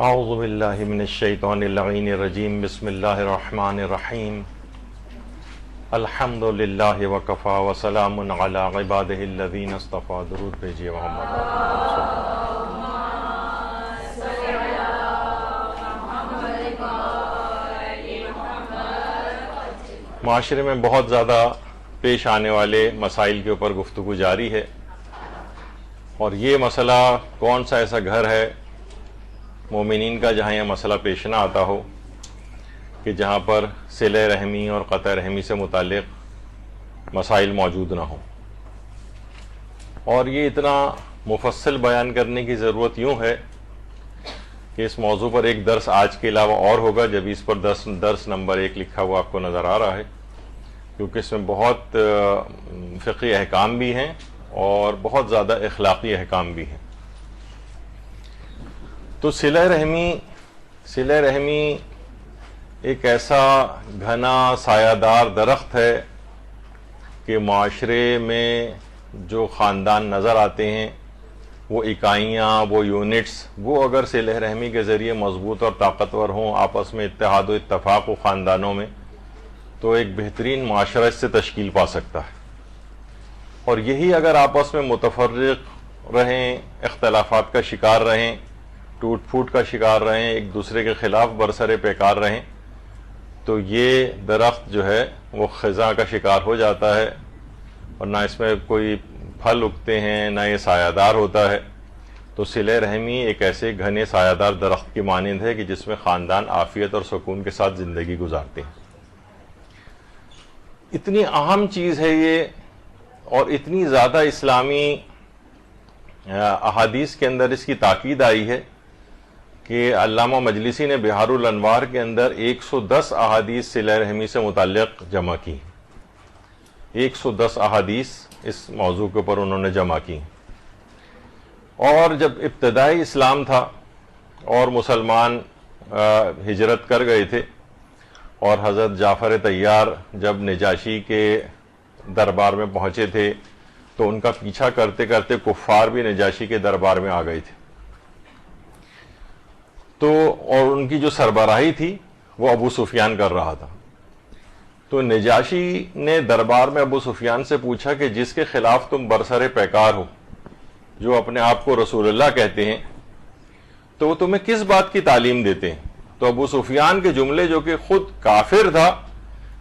اعوذ باللہ من الشیطان اللعین الرجیم بسم اللہ الرحمن الرحیم الحمد للہ وکفا وسلام علی عبادہ الذین اصطفیٰ. درود بھیجیے محمد. معاشرے میں بہت زیادہ پیش آنے والے مسائل کے اوپر گفتگو جاری ہے، اور یہ مسئلہ کون سا ایسا گھر ہے مومنین کا جہاں یہ مسئلہ پیش نہ آتا ہو کہ جہاں پر صلہ رحمی اور قطع رحمی سے متعلق مسائل موجود نہ ہوں. اور یہ اتنا مفصل بیان کرنے کی ضرورت یوں ہے کہ اس موضوع پر ایک درس آج کے علاوہ اور ہوگا، جب اس پر درس نمبر 1 لکھا ہوا آپ کو نظر آ رہا ہے، کیونکہ اس میں بہت فقہی احکام بھی ہیں اور بہت زیادہ اخلاقی احکام بھی ہیں. تو صلہ رحمی ایک ایسا گھنا سایہ دار درخت ہے کہ معاشرے میں جو خاندان نظر آتے ہیں، وہ اکائیاں، وہ یونٹس، وہ اگر صلہ رحمی کے ذریعے مضبوط اور طاقتور ہوں، آپس میں اتحاد و اتفاق ہو خاندانوں میں، تو ایک بہترین معاشرہ اس سے تشکیل پا سکتا ہے. اور یہی اگر آپس میں متفرق رہیں، اختلافات کا شکار رہیں، ٹوٹ پھوٹ کا شکار رہیں، ایک دوسرے کے خلاف برسر پیکار رہیں، تو یہ درخت جو ہے وہ خزاں کا شکار ہو جاتا ہے، اور نہ اس میں کوئی پھل اگتے ہیں، نہ یہ سایہ دار ہوتا ہے. تو صلہ رحمی ایک ایسے گھنے سایہ دار درخت کی مانند ہے کہ جس میں خاندان عافیت اور سکون کے ساتھ زندگی گزارتے ہیں. اتنی اہم چیز ہے یہ، اور اتنی زیادہ اسلامی احادیث کے اندر اس کی تاکید آئی ہے کہ علامہ مجلسی نے بہار الانوار کے اندر 110 احادیث صلہ رحمی سے متعلق جمع کی. 110 احادیث اس موضوع کے اوپر انہوں نے جمع کی. اور جب ابتدائی اسلام تھا اور مسلمان ہجرت کر گئے تھے، اور حضرت جعفر طیار جب نجاشی کے دربار میں پہنچے تھے تو ان کا پیچھا کرتے کرتے کفار بھی نجاشی کے دربار میں آ گئے تھے. تو اور ان کی جو سربراہی تھی وہ ابو سفیان کر رہا تھا. تو نجاشی نے دربار میں ابو سفیان سے پوچھا کہ جس کے خلاف تم برسر پیکار ہو، جو اپنے آپ کو رسول اللہ کہتے ہیں، تو وہ تمہیں کس بات کی تعلیم دیتے ہیں؟ تو ابو سفیان کے جملے، جو کہ خود کافر تھا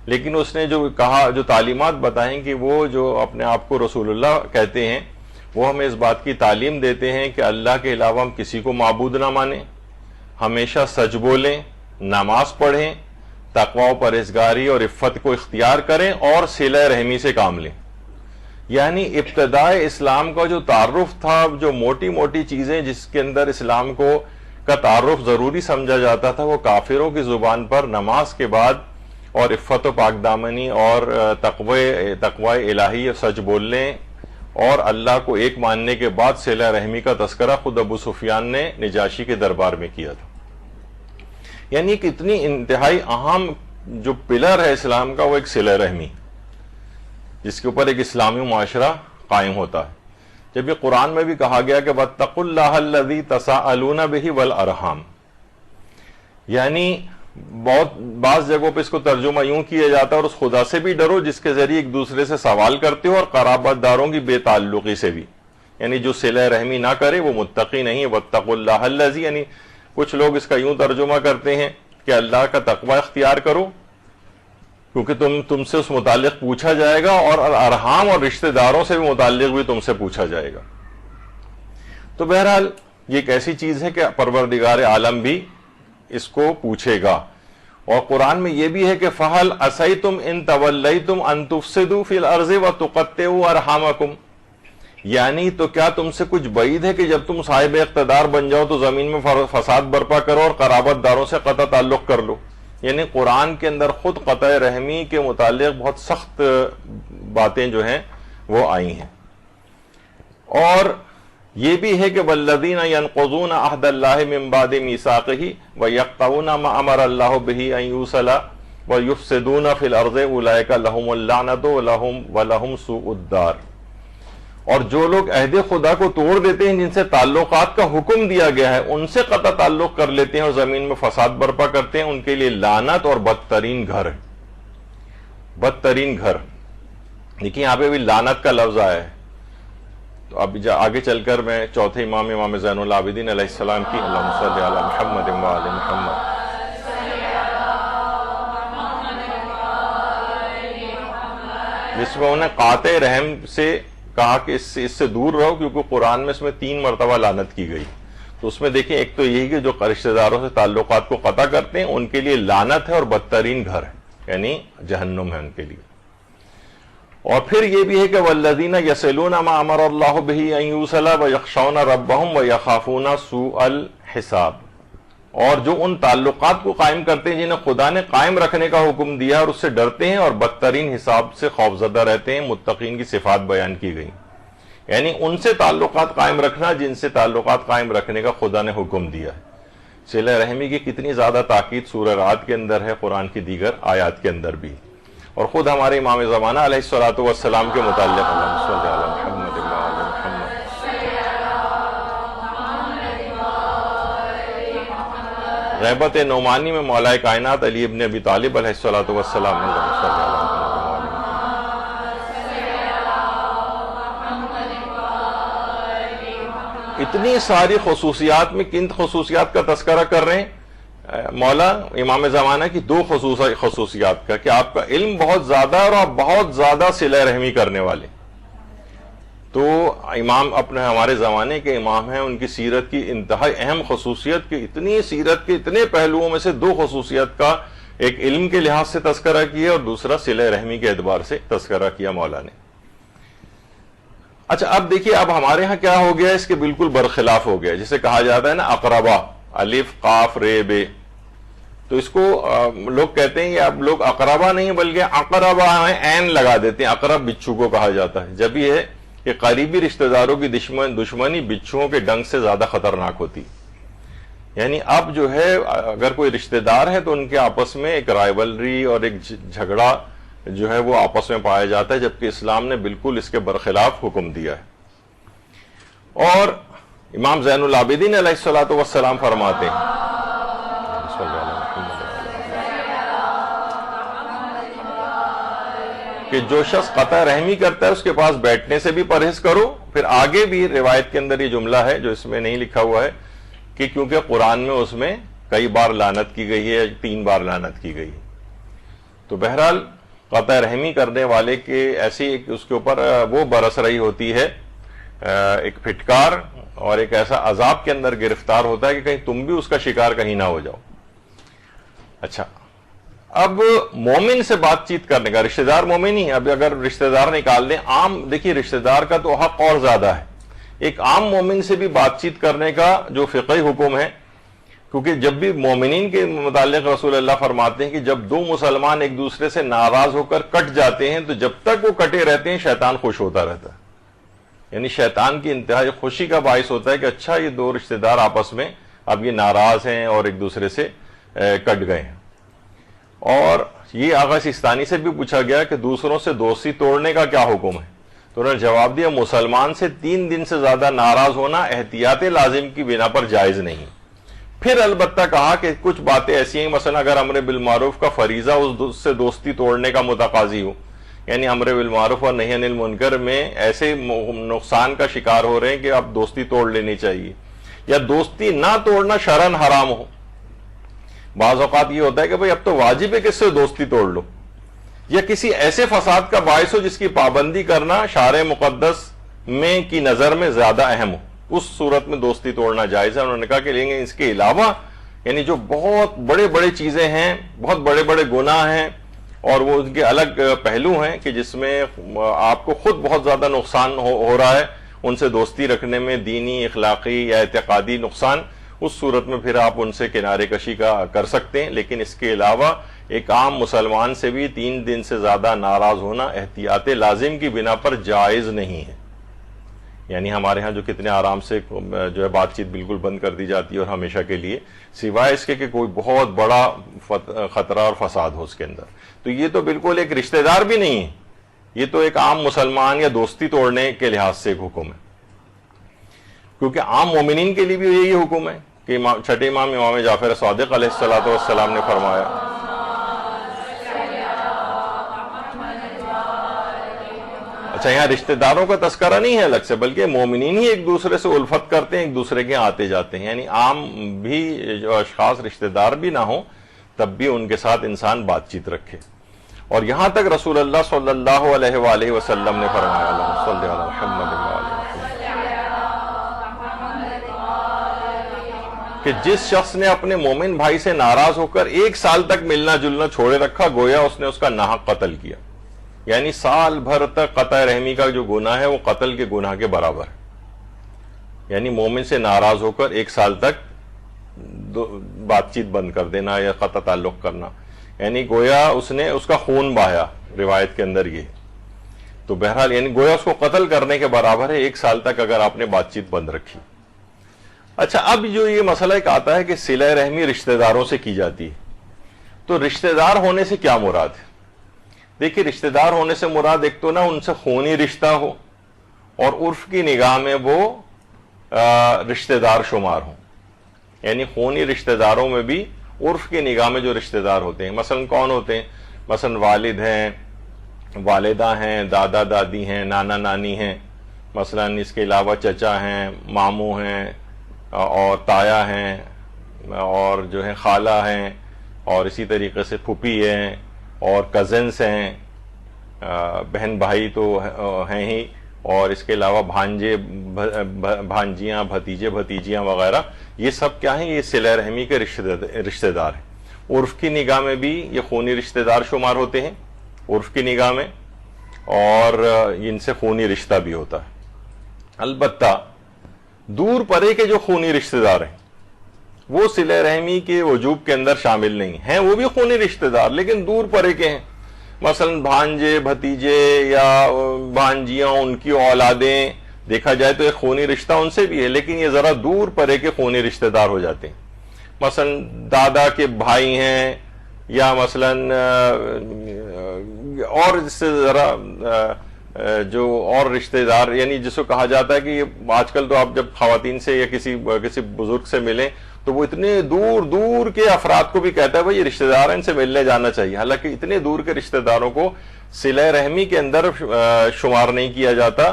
لیکن اس نے جو کہا، جو تعلیمات بتائیں کہ وہ جو اپنے آپ کو رسول اللہ کہتے ہیں، وہ ہمیں اس بات کی تعلیم دیتے ہیں کہ اللہ کے علاوہ ہم کسی کو معبود نہ مانیں، ہمیشہ سچ بولیں، نماز پڑھیں، تقوی و پرہیزگاری اور عفت کو اختیار کریں، اور صلہ رحمی سے کام لیں. یعنی ابتدائے اسلام کا جو تعارف تھا، جو موٹی موٹی چیزیں جس کے اندر اسلام کا تعارف ضروری سمجھا جاتا تھا، وہ کافروں کی زبان پر نماز کے بعد اور عفت و پاک دامنی اور تقوی الہی اور سچ بولنے اور اللہ کو ایک ماننے کے بعد صلہ رحمی کا تذکرہ خود ابو سفیان نے نجاشی کے دربار میں کیا تھا. یعنی ایک اتنی انتہائی اہم جو پلر ہے اسلام کا، وہ ایک صلہ رحمی، جس کے اوپر ایک اسلامی معاشرہ قائم ہوتا ہے. جب یہ قرآن میں بھی کہا گیا کہ وَاتَّقُوا اللَّهَ الَّذِي تَسَاءَلُونَ بِهِ وَالْأَرْحَامَ، یعنی بعض جگہوں پہ اس کو ترجمہ یوں کیا جاتا ہے، اور اس خدا سے بھی ڈرو جس کے ذریعے ایک دوسرے سے سوال کرتے ہو، اور قرابت داروں کی بے تعلقی سے بھی. یعنی جو صلہ رحمی نہ کرے وہ متقی نہیں. وَاتَّقُوا اللَّهَ الَّذِي، یعنی کچھ لوگ اس کا یوں ترجمہ کرتے ہیں کہ اللہ کا تقوی اختیار کرو، کیونکہ تم سے اس متعلق پوچھا جائے گا، اور ارحام اور رشتہ داروں سے بھی متعلق بھی تم سے پوچھا جائے گا. تو بہرحال یہ ایک ایسی چیز ہے کہ پروردگار عالم بھی اس کو پوچھے گا. اور قرآن میں یہ بھی ہے کہ فَهَلْ عَصَيْتُمْ إِن تَوَلَّيْتُمْ أَن تُفْسِدُوا فِي الْأَرْضِ وَتُقَطِّعُوا أَرْحَامَكُمْ، یعنی تو کیا تم سے کچھ بعید ہے کہ جب تم صاحب اقتدار بن جاؤ تو زمین میں فساد برپا کرو اور قرابت داروں سے قطع تعلق کر لو. یعنی قرآن کے اندر خود قطع رحمی کے متعلق بہت سخت باتیں جو ہیں وہ آئی ہیں. اور یہ بھی ہے کہ وَالَّذِينَ يَنقُضُونَ عَهْدَ اللَّهِ مِن بَعْدِ مِيثَاقِهِ وَيَقْطَعُونَ مَا أَمَرَ اللَّهُ بِهِ أَن يُوصَلَ وَيُفْسِدُونَ فِي الْأَرْضِ أُولَٰئِكَ لَهُمُ اللَّعْنَةُ وَلَهُمْ سُوءُ الدَّارِ. اور جو لوگ عہد خدا کو توڑ دیتے ہیں، جن سے تعلقات کا حکم دیا گیا ہے، ان سے قطع تعلق کر لیتے ہیں اور زمین میں فساد برپا کرتے ہیں، ان کے لیے لعنت اور بدترین گھر ہے، بدترین گھر۔ دیکھیں یہاں پہ بھی لعنت کا لفظ آیا ہے، تو اب آگے چل کر میں چوتھے امام زین العابدین علیہ السلام کی اللہم صلی علی محمد و آل محمد، جس میں انہیں قاطع رحم سے کہا کہ اس سے دور رہو، کیونکہ قرآن میں اس میں 3 مرتبہ لعنت کی گئی۔ تو اس میں دیکھیں ایک تو یہی کہ جو رشتہ داروں سے تعلقات کو قطع کرتے ہیں ان کے لیے لعنت ہے اور بدترین گھر ہے، یعنی جہنم ہے ان کے لیے۔ اور پھر یہ بھی ہے کہ والذین یصلون ما امر اللہ بہ ان یوصل ویخشون ربہم ویخافون سوء الحساب، اور جو ان تعلقات کو قائم کرتے ہیں جنہیں خدا نے قائم رکھنے کا حکم دیا اور اس سے ڈرتے ہیں اور بدترین حساب سے خوفزدہ رہتے ہیں، متقین کی صفات بیان کی گئی، یعنی ان سے تعلقات قائم رکھنا جن سے تعلقات قائم رکھنے کا خدا نے حکم دیا ہے۔ صلہ رحمی کی کتنی زیادہ تاکید سورہ رعد کے اندر ہے، قرآن کی دیگر آیات کے اندر بھی، اور خود ہمارے امام زمانہ علیہ الصلوۃ والسلام کے متعلق اللہم صلی علی محمد و آل محمد۔ غیبت نعمانی میں مولا کائنات علی ابن ابی طالب علیہ الصلوۃ والسلام نے اللہم صلی علی محمد، اتنی ساری خصوصیات میں کن خصوصیات کا تذکرہ کر رہے ہیں مولا امام زمانہ کی؟ 2 خصوصیات کا، کہ آپ کا علم بہت زیادہ ہے اور آپ بہت زیادہ صلہ رحمی کرنے والے۔ تو امام اپنے ہمارے زمانے کے امام ہیں، ان کی سیرت کی انتہائی اہم خصوصیت کہ اتنی سیرت کے اتنے پہلوؤں میں سے 2 خصوصیت کا ایک علم کے لحاظ سے تذکرہ کیا اور دوسرا صلہ رحمی کے اعتبار سے تذکرہ کیا مولا نے۔ اچھا اب دیکھیے اب ہمارے ہاں کیا ہو گیا، اس کے بالکل برخلاف ہو گیا، جسے کہا جاتا ہے نا اقربا، الف قاف رے بے، تو اس کو لوگ کہتے ہیں کہ اب لوگ اقربا نہیں بلکہ اقربا ہیں، عین لگا دیتے ہیں، اقرب بچھو کو کہا جاتا ہے، جب یہ ہے کہ قریبی رشتہ داروں کی دشمنی بچھوؤں کے ڈنگ سے زیادہ خطرناک ہوتی، یعنی اب جو ہے اگر کوئی رشتہ دار ہے تو ان کے آپس میں ایک رائیولری اور ایک جھگڑا جو ہے وہ آپس میں پایا جاتا ہے، جبکہ اسلام نے بالکل اس کے برخلاف حکم دیا ہے۔ اور امام زین العابدین علیہ الصلوۃ والسلام فرماتے ہیں کہ جو شخص قطع رحمی کرتا ہے اس کے پاس بیٹھنے سے بھی پرہیز کرو۔ پھر آگے بھی روایت کے اندر یہ جملہ ہے جو اس میں نہیں لکھا ہوا ہے کہ کیونکہ قرآن میں اس میں کئی بار لعنت کی گئی ہے، 3 بار لعنت کی گئی ہے۔ تو بہرحال قطع رحمی کرنے والے کے ایسی اس کے اوپر وہ برس رہی ہوتی ہے ایک پھٹکار اور ایک ایسا عذاب کے اندر گرفتار ہوتا ہے کہ کہیں تم بھی اس کا شکار کہیں نہ ہو جاؤ۔ اچھا اب مومن سے بات چیت کرنے کا، رشتہ دار مومن ہی، اب اگر رشتہ دار نکال دیں، عام دیکھیے رشتہ دار کا تو حق اور زیادہ ہے، ایک عام مومن سے بھی بات چیت کرنے کا جو فقہی حکم ہے، کیونکہ جب بھی مومنین کے متعلق رسول اللہ فرماتے ہیں کہ جب 2 مسلمان ایک دوسرے سے ناراض ہو کر کٹ جاتے ہیں تو جب تک وہ کٹے رہتے ہیں شیطان خوش ہوتا رہتا ہے، یعنی شیطان کی انتہائی خوشی کا باعث ہوتا ہے کہ اچھا یہ 2 رشتہ دار آپس میں اب یہ ناراض ہیں اور ایک دوسرے سے کٹ گئے ہیں۔ اور یہ آغا سیستانی سے بھی پوچھا گیا کہ دوسروں سے دوستی توڑنے کا کیا حکم ہے، تو انہوں نے جواب دیا مسلمان سے 3 دن سے زیادہ ناراض ہونا احتیاط لازم کی بنا پر جائز نہیں۔ پھر البتہ کہا کہ کچھ باتیں ایسی ہیں، مثلا اگر امر بالمعروف کا فریضہ اس سے دوستی توڑنے کا متقاضی ہو، یعنی امر بالمعروف اور نہی عن المنکر میں ایسے نقصان کا شکار ہو رہے ہیں کہ اب دوستی توڑ لینی چاہیے، یا دوستی نہ توڑنا شرعاً حرام ہو۔ بعض اوقات یہ ہوتا ہے کہ بھئی اب تو واجب ہے کہ اس سے دوستی توڑ لو، یا کسی ایسے فساد کا باعث ہو جس کی پابندی کرنا شارع مقدس میں کی نظر میں زیادہ اہم ہو، اس صورت میں دوستی توڑنا جائز ہے۔ انہوں نے کہا کہ لیں گے اس کے علاوہ یعنی جو بہت بڑے بڑے چیزیں ہیں، بہت بڑے بڑے گناہ ہیں اور وہ ان کے الگ پہلو ہیں کہ جس میں آپ کو خود بہت زیادہ نقصان ہو رہا ہے، ان سے دوستی رکھنے میں دینی، اخلاقی یا اعتقادی نقصان، اس صورت میں پھر آپ ان سے کنارے کشی کا کر سکتے ہیں۔ لیکن اس کے علاوہ ایک عام مسلمان سے بھی 3 دن سے زیادہ ناراض ہونا احتیاط لازم کی بنا پر جائز نہیں ہے۔ یعنی ہمارے ہاں جو کتنے آرام سے جو ہے بات چیت بالکل بند کر دی جاتی ہے اور ہمیشہ کے لیے، سوائے اس کے کہ کوئی بہت بڑا خطرہ اور فساد ہو اس کے اندر۔ تو یہ تو بالکل ایک رشتہ دار بھی نہیں ہے، یہ تو ایک عام مسلمان یا دوستی توڑنے کے لحاظ سے ایک حکم ہے، کیونکہ عام مومنین کے لیے بھی یہی حکم ہے کہ چھٹے امام جعفر صادق علیہ الصلوۃ والسلام نے فرمایا اچھا یہاں رشتہ داروں کا تذکرہ نہیں ہے الگ سے، بلکہ مومنین ہی ایک دوسرے سے الفت کرتے ہیں، ایک دوسرے کے آتے جاتے ہیں، یعنی عام بھی جو اشخاص رشتہ دار بھی نہ ہوں تب بھی ان کے ساتھ انسان بات چیت رکھے۔ اور یہاں تک رسول اللہ صلی اللہ علیہ وآلہ وسلم نے فرمایا اللہم صلی علی محمد کہ جس شخص نے اپنے مومن بھائی سے ناراض ہو کر ایک سال تک ملنا جلنا چھوڑے رکھا گویا اس نے اس کا ناحق قتل کیا، یعنی سال بھر تک قطع رحمی کا جو گناہ ہے وہ قتل کے گناہ کے برابر ہے، یعنی مومن سے ناراض ہو کر ایک سال تک بات چیت بند کر دینا یا قطع تعلق کرنا، یعنی گویا اس نے اس کا خون بہایا، روایت کے اندر یہ تو بہرحال یعنی گویا اس کو قتل کرنے کے برابر ہے ایک سال تک اگر آپ نے بات چیت بند رکھی۔ اچھا اب جو یہ مسئلہ ایک آتا ہے کہ صلہ رحمی رشتہ داروں سے کی جاتی ہے، تو رشتہ دار ہونے سے کیا مراد ہے؟ دیکھیے رشتہ دار ہونے سے مراد ایک تو نا ان سے خونی رشتہ ہو اور عرف کی نگاہ میں وہ رشتہ دار شمار ہوں، یعنی خونی رشتہ داروں میں بھی عرف کی نگاہ میں جو رشتہ دار ہوتے ہیں مثلا کون ہوتے ہیں؟ مثلا والد ہیں، والدہ ہیں، دادا دادی ہیں، نانا نانی ہیں، مثلا اس کے علاوہ چچا ہیں، ماموں ہیں اور تایا ہیں اور جو ہے خالہ ہیں اور اسی طریقے سے پھوپھی ہیں اور کزنس ہیں، بہن بھائی تو ہیں ہی، اور اس کے علاوہ بھانجے بھانجیاں بھتیجے بھتیجیاں وغیرہ، یہ سب کیا ہیں؟ یہ صلہ رحمی کے رشتہ دار ہیں۔ عرف کی نگاہ میں بھی یہ خونی رشتہ دار شمار ہوتے ہیں عرف کی نگاہ میں، اور ان سے خونی رشتہ بھی ہوتا ہے۔ البتہ دور پرے کے جو خونی رشتہ دار ہیں وہ صلہ رحمی کے وجوب کے اندر شامل نہیں ہیں، وہ بھی خونی رشتہ دار لیکن دور پرے کے ہیں، مثلا بھانجے بھتیجے یا بھانجیاں ان کی اولادیں، دیکھا جائے تو ایک خونی رشتہ ان سے بھی ہے لیکن یہ ذرا دور پرے کے خونی رشتہ دار ہو جاتے ہیں، مثلا دادا کے بھائی ہیں یا مثلا اور اس سے ذرا جو اور رشتہ دار، یعنی جس کو کہا جاتا ہے کہ یہ آج کل تو آپ جب خواتین سے یا کسی بزرگ سے ملیں تو وہ اتنے دور دور کے افراد کو بھی کہتا ہے بھائی یہ رشتہ دار ہیں ان سے ملنے جانا چاہیے، حالانکہ اتنے دور کے رشتہ داروں کو صلہ رحمی کے اندر شمار نہیں کیا جاتا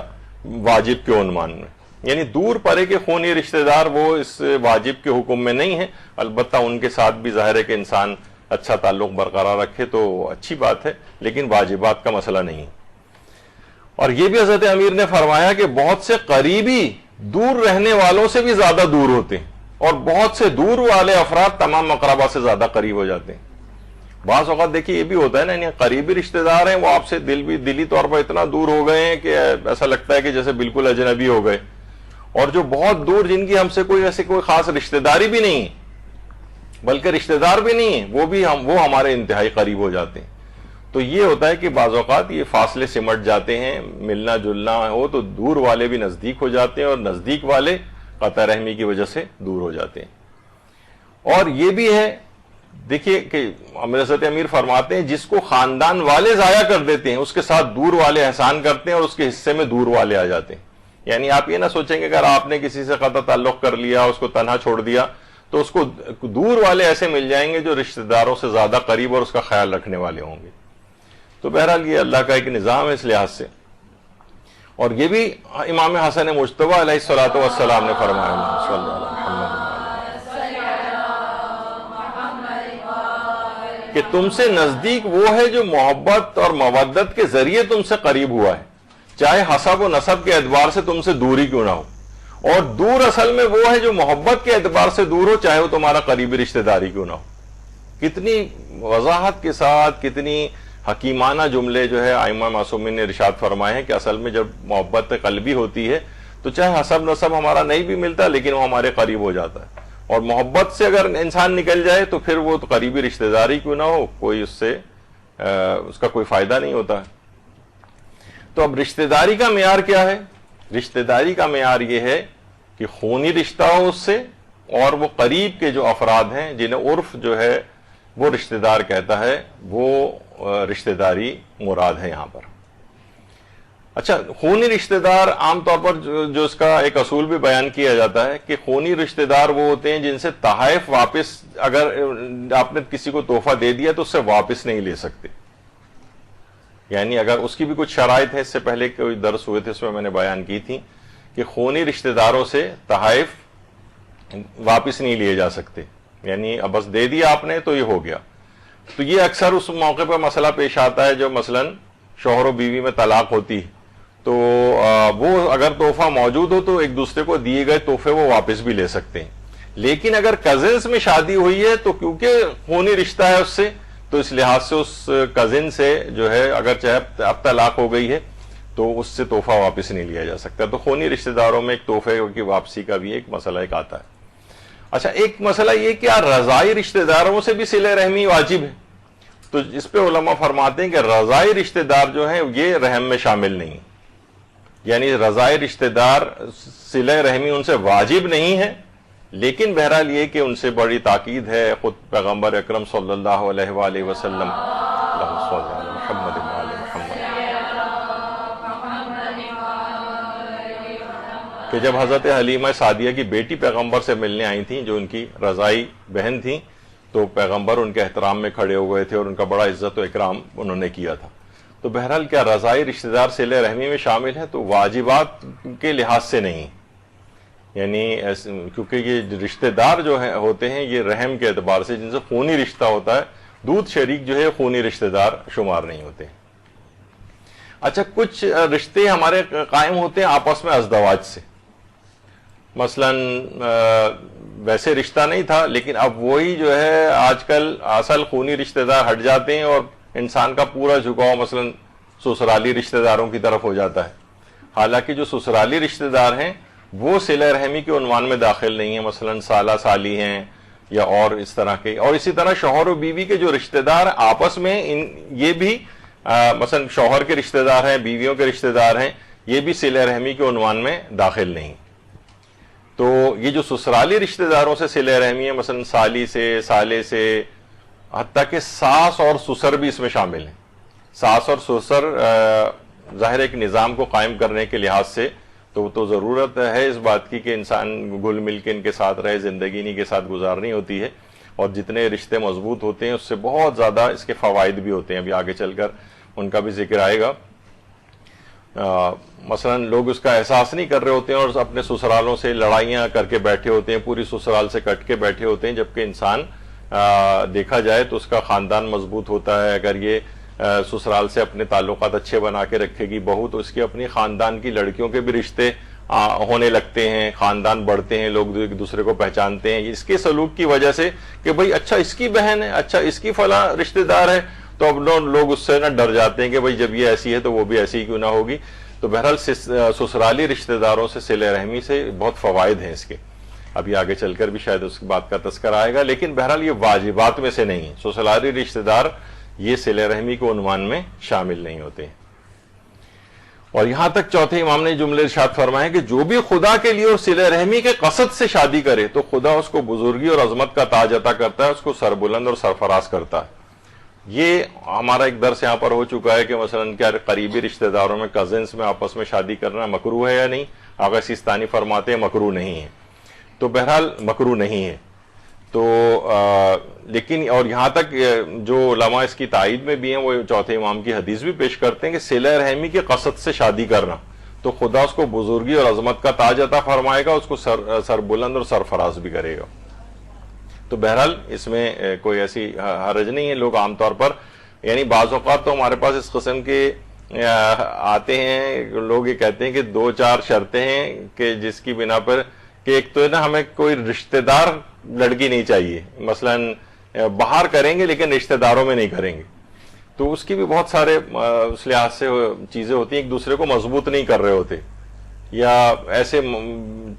واجب کے عنوان میں، یعنی دور پرے کے خونی رشتہ دار وہ اس واجب کے حکم میں نہیں ہیں، البتہ ان کے ساتھ بھی ظاہر ہے کہ انسان اچھا تعلق برقرار رکھے تو اچھی بات ہے لیکن واجبات کا مسئلہ نہیں ہے۔ اور یہ بھی حضرت امیر نے فرمایا کہ بہت سے قریبی دور رہنے والوں سے بھی زیادہ دور ہوتے ہیں اور بہت سے دور والے افراد تمام اقربا سے زیادہ قریب ہو جاتے ہیں۔ بعض اوقات دیکھیے یہ بھی ہوتا ہے نا، یعنی قریبی رشتہ دار ہیں وہ آپ سے دلی طور پر اتنا دور ہو گئے ہیں کہ ایسا لگتا ہے کہ جیسے بالکل اجنبی ہو گئے، اور جو بہت دور جن کی ہم سے کوئی خاص رشتہ داری بھی نہیں ہے بلکہ رشتہ دار بھی نہیں ہے وہ ہمارے انتہائی قریب ہو جاتے ہیں۔ تو یہ ہوتا ہے کہ بعض اوقات یہ فاصلے سمٹ جاتے ہیں، ملنا جلنا ہو تو دور والے بھی نزدیک ہو جاتے ہیں اور نزدیک والے قطع رحمی کی وجہ سے دور ہو جاتے ہیں۔ اور یہ بھی ہے دیکھیے کہ حضرت امیر فرماتے ہیں جس کو خاندان والے ضائع کر دیتے ہیں اس کے ساتھ دور والے احسان کرتے ہیں اور اس کے حصے میں دور والے آ جاتے ہیں، یعنی آپ یہ نہ سوچیں کہ اگر آپ نے کسی سے قطع تعلق کر لیا اس کو تنہا چھوڑ دیا تو اس کو دور والے ایسے مل جائیں گے جو رشتہ داروں سے زیادہ قریب اور اس کا خیال رکھنے والے ہوں گے۔ تو بہرحال یہ اللہ کا ایک نظام ہے اس لحاظ سے، اور یہ بھی امام حسن مجتبی علیہ الصلوۃ والسلام نے فرمایا صلی اللہ علیہ وسلم کہ تم سے نزدیک وہ ہے جو محبت اور مودت کے ذریعے تم سے قریب ہوا ہے، چاہے حسب و نسب کے اعتبار سے تم سے دوری کیوں نہ ہو، اور دور اصل میں وہ ہے جو محبت کے اعتبار سے دور ہو چاہے وہ تمہارا قریبی رشتہ داری کیوں نہ ہو۔ کتنی وضاحت کے ساتھ کتنی حکیمانہ جملے جو ہے ائمہ معصومین نے ارشاد فرمائے ہیں کہ اصل میں جب محبت قلبی ہوتی ہے تو چاہے حسب نسب ہمارا نہیں بھی ملتا لیکن وہ ہمارے قریب ہو جاتا ہے، اور محبت سے اگر انسان نکل جائے تو پھر وہ قریبی رشتہ داری کیوں نہ ہو کوئی اس کا کوئی فائدہ نہیں ہوتا ہے۔ تو اب رشتہ داری کا معیار کیا ہے؟ رشتہ داری کا معیار یہ ہے کہ خونی رشتہ ہو اس سے، اور وہ قریب کے جو افراد ہیں جنہیں عرف جو ہے وہ رشتہ دار کہتا ہے وہ رشتہ داری مراد ہے یہاں پر۔ اچھا، خونی رشتہ دار عام طور پر جو اس کا ایک اصول بھی بیان کیا جاتا ہے کہ خونی رشتہ دار وہ ہوتے ہیں جن سے تحائف واپس، اگر آپ نے کسی کو تحفہ دے دیا تو اس سے واپس نہیں لے سکتے. یعنی اگر اس کی بھی کچھ شرائط ہے، اس سے پہلے کوئی درس ہوئے تھے اس میں نے بیان کی تھی کہ خونی رشتہ داروں سے تحائف واپس نہیں لیے جا سکتے. یعنی اب بس دے دیا آپ نے تو یہ ہو گیا. تو یہ اکثر اس موقع پہ مسئلہ پیش آتا ہے جو مثلا شوہر و بیوی میں طلاق ہوتی ہے، تو وہ اگر تحفہ موجود ہو تو ایک دوسرے کو دیے گئے تحفے وہ واپس بھی لے سکتے ہیں. لیکن اگر کزنس میں شادی ہوئی ہے تو کیونکہ خونی رشتہ ہے اس سے، تو اس لحاظ سے اس کزن سے جو ہے اگر چاہے اب طلاق ہو گئی ہے تو اس سے تحفہ واپس نہیں لیا جا سکتا. تو خونی رشتہ داروں میں ایک تحفے کی واپسی کا بھی ایک مسئلہ ایک آتا ہے. اچھا، ایک مسئلہ یہ کہ رضائی رشتہ داروں سے بھی صلہ رحمی واجب ہے. تو اس پہ علماء فرماتے ہیں کہ رضائی رشتہ دار جو ہیں یہ رحم میں شامل نہیں، یعنی رضائی رشتہ دار صلہ رحمی ان سے واجب نہیں ہے، لیکن بہرحال یہ کہ ان سے بڑی تاکید ہے. خود پیغمبر اکرم صلی اللہ علیہ وآلہ وسلم اللہم صل علی محمد وآل محمد کہ جب حضرت حلیمہ سعدیہ کی بیٹی پیغمبر سے ملنے آئی تھیں جو ان کی رضائی بہن تھیں، تو پیغمبر ان کے احترام میں کھڑے ہوئے تھے اور ان کا بڑا عزت و اکرام انہوں نے کیا تھا. تو بہرحال کیا رضائی رشتہ دار صلہ رحمی میں شامل ہے؟ تو واجبات کے لحاظ سے نہیں، یعنی کیونکہ یہ رشتہ دار جو ہوتے ہیں یہ رحم کے اعتبار سے جن سے خونی رشتہ ہوتا ہے، دودھ شریک جو ہے خونی رشتہ دار شمار نہیں ہوتے. اچھا، کچھ رشتے ہمارے قائم ہوتے ہیں آپس میں ازدواج سے. مثلا ویسے رشتہ نہیں تھا لیکن اب وہی جو ہے آج کل اصل خونی رشتہ دار ہٹ جاتے ہیں اور انسان کا پورا جھکاؤ مثلا سسرالی رشتہ داروں کی طرف ہو جاتا ہے. حالانکہ جو سسرالی رشتہ دار ہیں وہ صلہ رحمی کے عنوان میں داخل نہیں ہیں، مثلا سالہ سالی ہیں یا اور اس طرح کے. اور اسی طرح شوہر و بیوی کے جو رشتہ دار آپس میں یہ بھی مثلا شوہر کے رشتہ دار ہیں، بیویوں کے رشتہ دار ہیں، یہ بھی صلہ رحمی کے عنوان میں داخل نہیں. تو یہ جو سسرالی رشتہ داروں سے صلہ رحمی ہے، مثلا سالی سے، سالے سے، حتیٰ کہ ساس اور سسر بھی اس میں شامل ہیں. ساس اور سسر ظاہر ایک نظام کو قائم کرنے کے لحاظ سے تو ضرورت ہے اس بات کی کہ انسان گل مل کے ان کے ساتھ رہے، زندگی انہی کے ساتھ گزارنی ہوتی ہے. اور جتنے رشتے مضبوط ہوتے ہیں اس سے بہت زیادہ اس کے فوائد بھی ہوتے ہیں، ابھی آگے چل کر ان کا بھی ذکر آئے گا. مثلا لوگ اس کا احساس نہیں کر رہے ہوتے ہیں اور اپنے سسرالوں سے لڑائیاں کر کے بیٹھے ہوتے ہیں، پوری سسرال سے کٹ کے بیٹھے ہوتے ہیں، جبکہ انسان دیکھا جائے تو اس کا خاندان مضبوط ہوتا ہے. اگر یہ سسرال سے اپنے تعلقات اچھے بنا کے رکھے گی بہو، تو اس کے اپنی خاندان کی لڑکیوں کے بھی رشتے ہونے لگتے ہیں، خاندان بڑھتے ہیں، لوگ ایک دوسرے کو پہچانتے ہیں اس کے سلوک کی وجہ سے کہ بھئی اچھا اس کی بہن ہے، اچھا اس کی فلاں رشتہ دار ہے، تو اب لوگ اس سے نہ ڈر جاتے ہیں کہ بھئی جب یہ ایسی ہے تو وہ بھی ایسی کیوں نہ ہوگی. تو بہرحال سسرالی رشتہ داروں سے صلہ رحمی سے بہت فوائد ہیں اس کے، ابھی آگے چل کر بھی شاید اس بات کا تذکرہ آئے گا. لیکن بہرحال یہ واجبات میں سے نہیں ہے. سسرالی رشتہ دار یہ صلہ رحمی کے عنوان میں شامل نہیں ہوتے. اور یہاں تک چوتھے امام نے جملے ارشاد فرمائے کہ جو بھی خدا کے لیے اور صلہ رحمی کے قصد سے شادی کرے تو خدا اس کو بزرگی اور عظمت کا تاج عطا کرتا ہے، اس کو سربلند اور سرفراز کرتا ہے. یہ ہمارا ایک درس یہاں پر ہو چکا ہے کہ مثلا کیا قریبی رشتہ داروں میں کزنس میں آپس میں شادی کرنا مکروہ ہے یا نہیں. آغا سیستانی فرماتے ہیں مکروہ نہیں ہے. تو بہرحال مکروہ نہیں ہے. تو لیکن اور یہاں تک جو علماء اس کی تائید میں بھی ہیں وہ چوتھے امام کی حدیث بھی پیش کرتے ہیں کہ صلہ رحمی کے قصد سے شادی کرنا تو خدا اس کو بزرگی اور عظمت کا تاج عطا فرمائے گا، اس کو سربلند اور سرفراز بھی کرے گا. تو بہرحال اس میں کوئی ایسی حرج نہیں ہے. لوگ عام طور پر یعنی بعض اوقات تو ہمارے پاس اس قسم کے آتے ہیں، لوگ یہ کہتے ہیں کہ 2-4 شرطیں ہیں کہ جس کی بنا پر کہ ایک تو ہے نا ہمیں کوئی رشتہ دار لڑکی نہیں چاہیے، مثلا باہر کریں گے لیکن رشتہ داروں میں نہیں کریں گے. تو اس کی بھی بہت سارے اس لحاظ سے چیزیں ہوتی ہیں، ایک دوسرے کو مضبوط نہیں کر رہے ہوتے، یا ایسے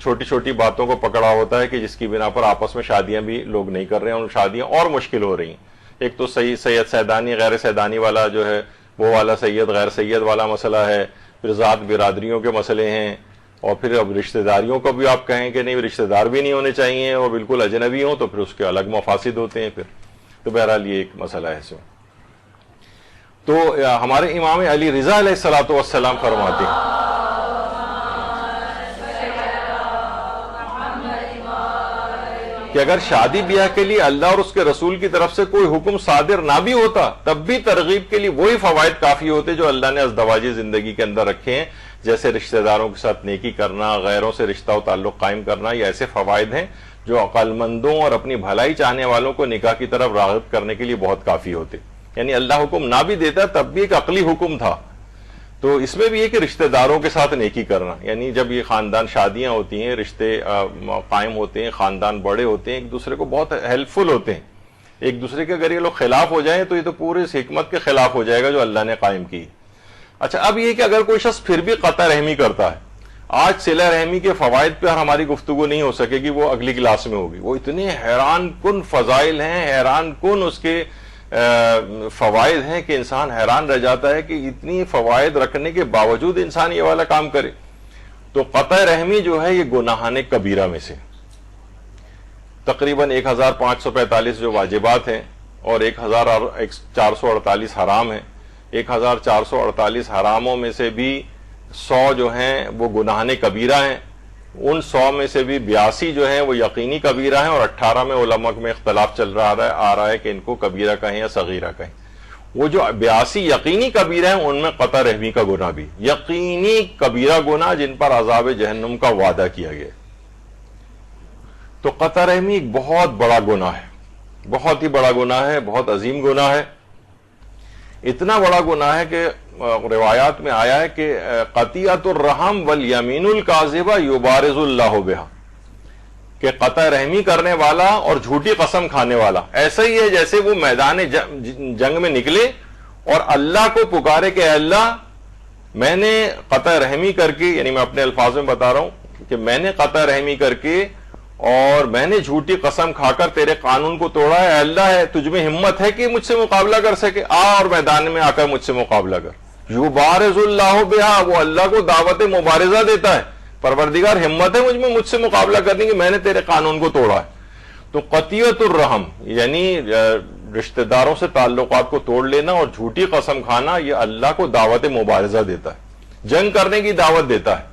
چھوٹی چھوٹی باتوں کو پکڑا ہوتا ہے کہ جس کی بنا پر آپس میں شادیاں بھی لوگ نہیں کر رہے ہیں اور شادیاں اور مشکل ہو رہی ہیں. ایک تو سید سیدانی غیر سیدانی والا جو ہے وہ والا سید غیر سید والا مسئلہ ہے، پھر ذات برادریوں کے مسئلے ہیں، اور پھر اب رشتہ داریوں کو بھی آپ کہیں کہ نہیں رشتہ دار بھی نہیں ہونے چاہیے اور بالکل اجنبی ہوں تو پھر اس کے الگ مفاسد ہوتے ہیں پھر. تو بہرحال یہ ایک مسئلہ ہے اس میں. تو ہمارے امام علی رضا علیہ الصلوۃ والسلام فرماتے ہیں کہ اگر شادی بیاہ کے لیے اللہ اور اس کے رسول کی طرف سے کوئی حکم صادر نہ بھی ہوتا تب بھی ترغیب کے لیے وہی فوائد کافی ہوتے جو اللہ نے ازدواجی زندگی کے اندر رکھے ہیں، جیسے رشتہ داروں کے ساتھ نیکی کرنا، غیروں سے رشتہ و تعلق قائم کرنا. یہ ایسے فوائد ہیں جو عقل مندوں اور اپنی بھلائی چاہنے والوں کو نکاح کی طرف راغب کرنے کے لیے بہت کافی ہوتے. یعنی اللہ حکم نہ بھی دیتا تب بھی ایک عقلی حکم تھا. تو اس میں بھی یہ کہ رشتہ داروں کے ساتھ نیکی کرنا، یعنی جب یہ خاندان شادیاں ہوتی ہیں، رشتے قائم ہوتے ہیں، خاندان بڑے ہوتے ہیں، ایک دوسرے کو بہت ہیلپ فل ہوتے ہیں. ایک دوسرے کے اگر یہ لوگ خلاف ہو جائیں تو یہ تو پورے اس حکمت کے خلاف ہو جائے گا جو اللہ نے قائم کی. اچھا، اب یہ کہ اگر کوئی شخص پھر بھی قطع رحمی کرتا ہے، آج صلہ رحمی کے فوائد پہ ہماری گفتگو نہیں ہو سکے گی، وہ اگلی کلاس میں ہوگی. وہ اتنے حیران کن فضائل ہیں، حیران کن اس کے فوائد ہیں کہ انسان حیران رہ جاتا ہے کہ اتنی فوائد رکھنے کے باوجود انسان یہ والا کام کرے. تو قطع رحمی جو ہے یہ گناہان کبیرہ میں سے تقریباً 1545 جو واجبات ہیں اور 1448 حرام ہیں. 1448 حراموں میں سے بھی 100 جو ہیں وہ گناہان کبیرہ ہیں. ان 100 میں سے بھی 82 جو ہیں وہ یقینی کبیرہ ہیں اور 18 میں علماء میں اختلاف چل رہا ہے کہ ان کو کبیرہ کہیں یا صغیرہ کہیں. وہ جو 82 یقینی کبیرہ ہیں ان میں قطع رحمی کا گناہ بھی یقینی کبیرہ گناہ جن پر عذاب جہنم کا وعدہ کیا گیا. تو قطع رحمی ایک بہت بڑا گناہ ہے، بہت ہی بڑا گناہ ہے، بہت عظیم گناہ ہے. اتنا بڑا گناہ ہے کہ روایات میں آیا ہے کہ قطیعۃ الرحم والیمین الکاذبہ یبارز اللہ بہا، کہ قطع رحمی کرنے والا اور جھوٹی قسم کھانے والا ایسا ہی ہے جیسے وہ میدان جنگ میں نکلے اور اللہ کو پکارے کہ اے اللہ میں نے قطع رحمی کر کے، یعنی میں اپنے الفاظ میں بتا رہا ہوں کہ میں نے قطع رحمی کر کے اور میں نے جھوٹی قسم کھا کر تیرے قانون کو توڑا ہے، اے اللہ ہے تجھ میں ہمت ہے کہ مجھ سے مقابلہ کر سکے، آ اور میدان میں آ کر مجھ سے مقابلہ کر. یبارز اللہ بہا، وہ اللہ کو دعوت مبارزہ دیتا ہے، پروردگار ہمت ہے مجھ سے مقابلہ کرنے کی، میں نے تیرے قانون کو توڑا ہے. تو قطیعۃ الرحم یعنی رشتہ داروں سے تعلقات کو توڑ لینا اور جھوٹی قسم کھانا، یہ اللہ کو دعوت مبارزہ دیتا ہے، جنگ کرنے کی دعوت دیتا ہے.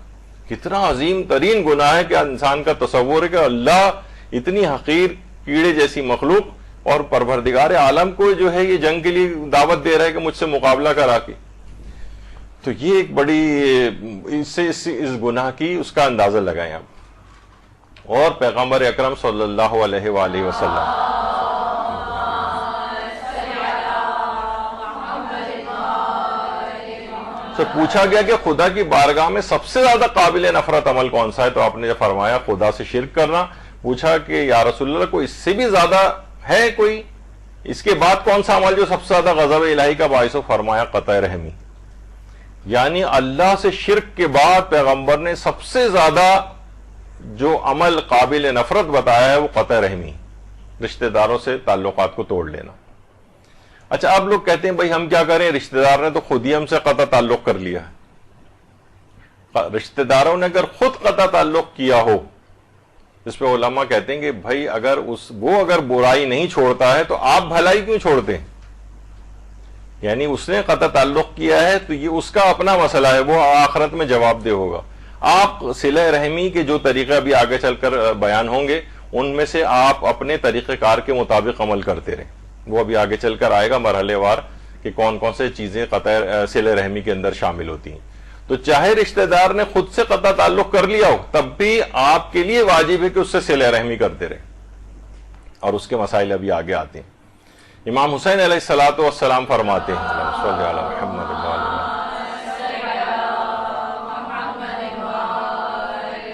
کتنا عظیم ترین گناہ ہے کہ انسان کا تصور ہے کہ اللہ اتنی حقیر کیڑے جیسی مخلوق اور پروردگار عالم کو جو ہے یہ جنگ کے لیے دعوت دے رہا ہے کہ مجھ سے مقابلہ کرا کے. تو یہ ایک بڑی اس گناہ کی اس کا اندازہ لگائیں آپ. اور پیغمبر اکرم صلی اللہ علیہ وآلہ وسلم سے پوچھا گیا کہ خدا کی بارگاہ میں سب سے زیادہ قابل نفرت عمل کون سا ہے، تو آپ نے جب فرمایا خدا سے شرک کرنا. پوچھا کہ یا رسول اللہ کوئی اس سے بھی زیادہ ہے کوئی، اس کے بعد کون سا عمل جو سب سے زیادہ غضب الہی کا باعث ہو؟ فرمایا قطع رحمی. یعنی اللہ سے شرک کے بعد پیغمبر نے سب سے زیادہ جو عمل قابل نفرت بتایا ہے وہ قطع رحمی، رشتہ داروں سے تعلقات کو توڑ لینا. اچھا، اب لوگ کہتے ہیں بھائی ہم کیا کریں، رشتہ دار نے تو خود ہی ہم سے قطع تعلق کر لیا ہے. رشتہ داروں نے اگر خود قطع تعلق کیا ہو، اس پہ علماء کہتے ہیں کہ بھائی اگر وہ اگر برائی نہیں چھوڑتا ہے تو آپ بھلائی کیوں چھوڑتے ہیں؟ یعنی اس نے قطع تعلق کیا ہے تو یہ اس کا اپنا مسئلہ ہے، وہ آخرت میں جواب دہ ہوگا. آپ صلہ رحمی کے جو طریقے ابھی آگے چل کر بیان ہوں گے ان میں سے آپ اپنے طریقہ کار کے مطابق عمل کرتے رہیں. وہ ابھی آگے چل کر آئے گا مرحلے وار کہ کون کون سے چیزیں قطع صلہ رحمی کے اندر شامل ہوتی ہیں. تو چاہے رشتہ دار نے خود سے قطع تعلق کر لیا ہو تب بھی آپ کے لیے واجب ہے کہ اس سے صلہ رحمی کرتے رہیں، اور اس کے مسائل ابھی آگے آتے ہیں. امام حسین علیہ الصلوۃ والسلام فرماتے ہیں صلی اللہ علیہ محمد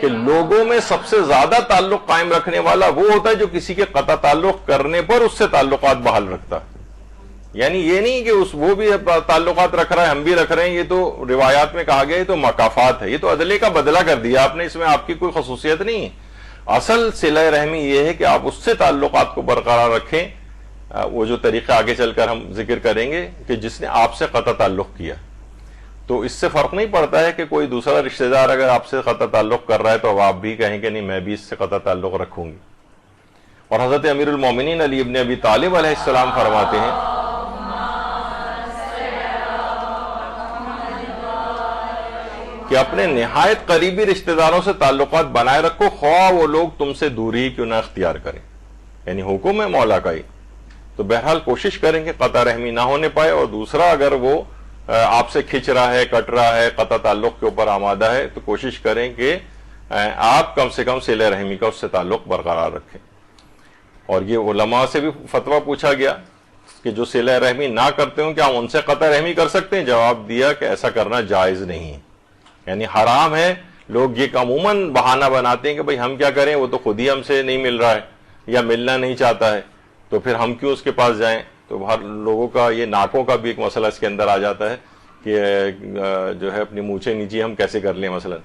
کہ لوگوں میں سب سے زیادہ تعلق قائم رکھنے والا وہ ہوتا ہے جو کسی کے قطع تعلق کرنے پر اس سے تعلقات بحال رکھتا ہے. یعنی یہ نہیں کہ وہ بھی تعلقات رکھ رہا ہے ہم بھی رکھ رہے ہیں، یہ تو روایات میں کہا گیا یہ تو مکافات ہے، یہ تو عدلے کا بدلہ کر دیا آپ نے، اس میں آپ کی کوئی خصوصیت نہیں ہے. اصل صلہ رحمی یہ ہے کہ آپ اس سے تعلقات کو برقرار رکھیں، وہ جو طریقہ آگے چل کر ہم ذکر کریں گے کہ جس نے آپ سے قطع تعلق کیا. تو اس سے فرق نہیں پڑتا ہے کہ کوئی دوسرا رشتہ دار اگر آپ سے قطع تعلق کر رہا ہے تو آپ بھی کہیں کہ نہیں میں بھی اس سے قطع تعلق رکھوں گی. اور حضرت امیر المومنین علی ابن ابی طالب علیہ السلام فرماتے ہیں کہ اپنے نہایت قریبی رشتہ داروں سے تعلقات بنائے رکھو، خواہ وہ لوگ تم سے دوری کیوں نہ اختیار کریں. یعنی حکم ہے مولا کا ہی، تو بہرحال کوشش کریں کہ قطع رحمی نہ ہونے پائے. اور دوسرا، اگر وہ آپ سے کھچ رہا ہے، کٹ رہا ہے، قطع تعلق کے اوپر آمادہ ہے، تو کوشش کریں کہ آپ کم سے کم صلہ رحمی کا اس سے تعلق برقرار رکھیں. اور یہ علماء سے بھی فتویٰ پوچھا گیا کہ جو صلہ رحمی نہ کرتے ہوں کیا ہم ان سے قطع رحمی کر سکتے ہیں؟ جواب دیا کہ ایسا کرنا جائز نہیں ہے، یعنی حرام ہے. لوگ یہ عموماً بہانہ بناتے ہیں کہ بھئی ہم کیا کریں، وہ تو خود ہی ہم سے نہیں مل رہا ہے یا ملنا نہیں چاہتا ہے، تو پھر ہم کیوں اس کے پاس جائیں. تو ہر لوگوں کا یہ ناکوں کا بھی ایک مسئلہ اس کے اندر آ جاتا ہے کہ جو ہے اپنی مونچھیں نیچی ہم کیسے کر لیں مثلا.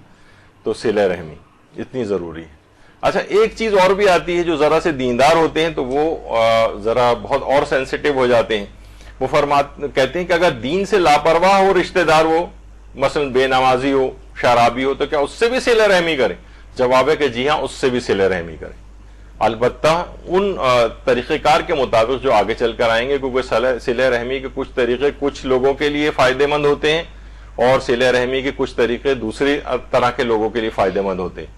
تو صلہ رحمی اتنی ضروری ہے. اچھا، ایک چیز اور بھی آتی ہے، جو ذرا سے دیندار ہوتے ہیں تو وہ ذرا بہت اور سینسیٹیو ہو جاتے ہیں. وہ کہتے ہیں کہ اگر دین سے لاپرواہ ہو رشتہ دار، وہ مثلا بے نمازی ہو، شرابی ہو، تو کیا اس سے بھی صلہ رحمی کریں؟ جواب ہے کہ جی ہاں، اس سے بھی صلہ رحمی کریں، البتہ ان طریقہ کار کے مطابق جو آگے چل کر آئیں گے، کیونکہ صلہ رحمی کے کچھ طریقے کچھ لوگوں کے لیے فائدہ مند ہوتے ہیں اور صلہ رحمی کے کچھ طریقے دوسری طرح کے لوگوں کے لیے فائدہ مند ہوتے ہیں.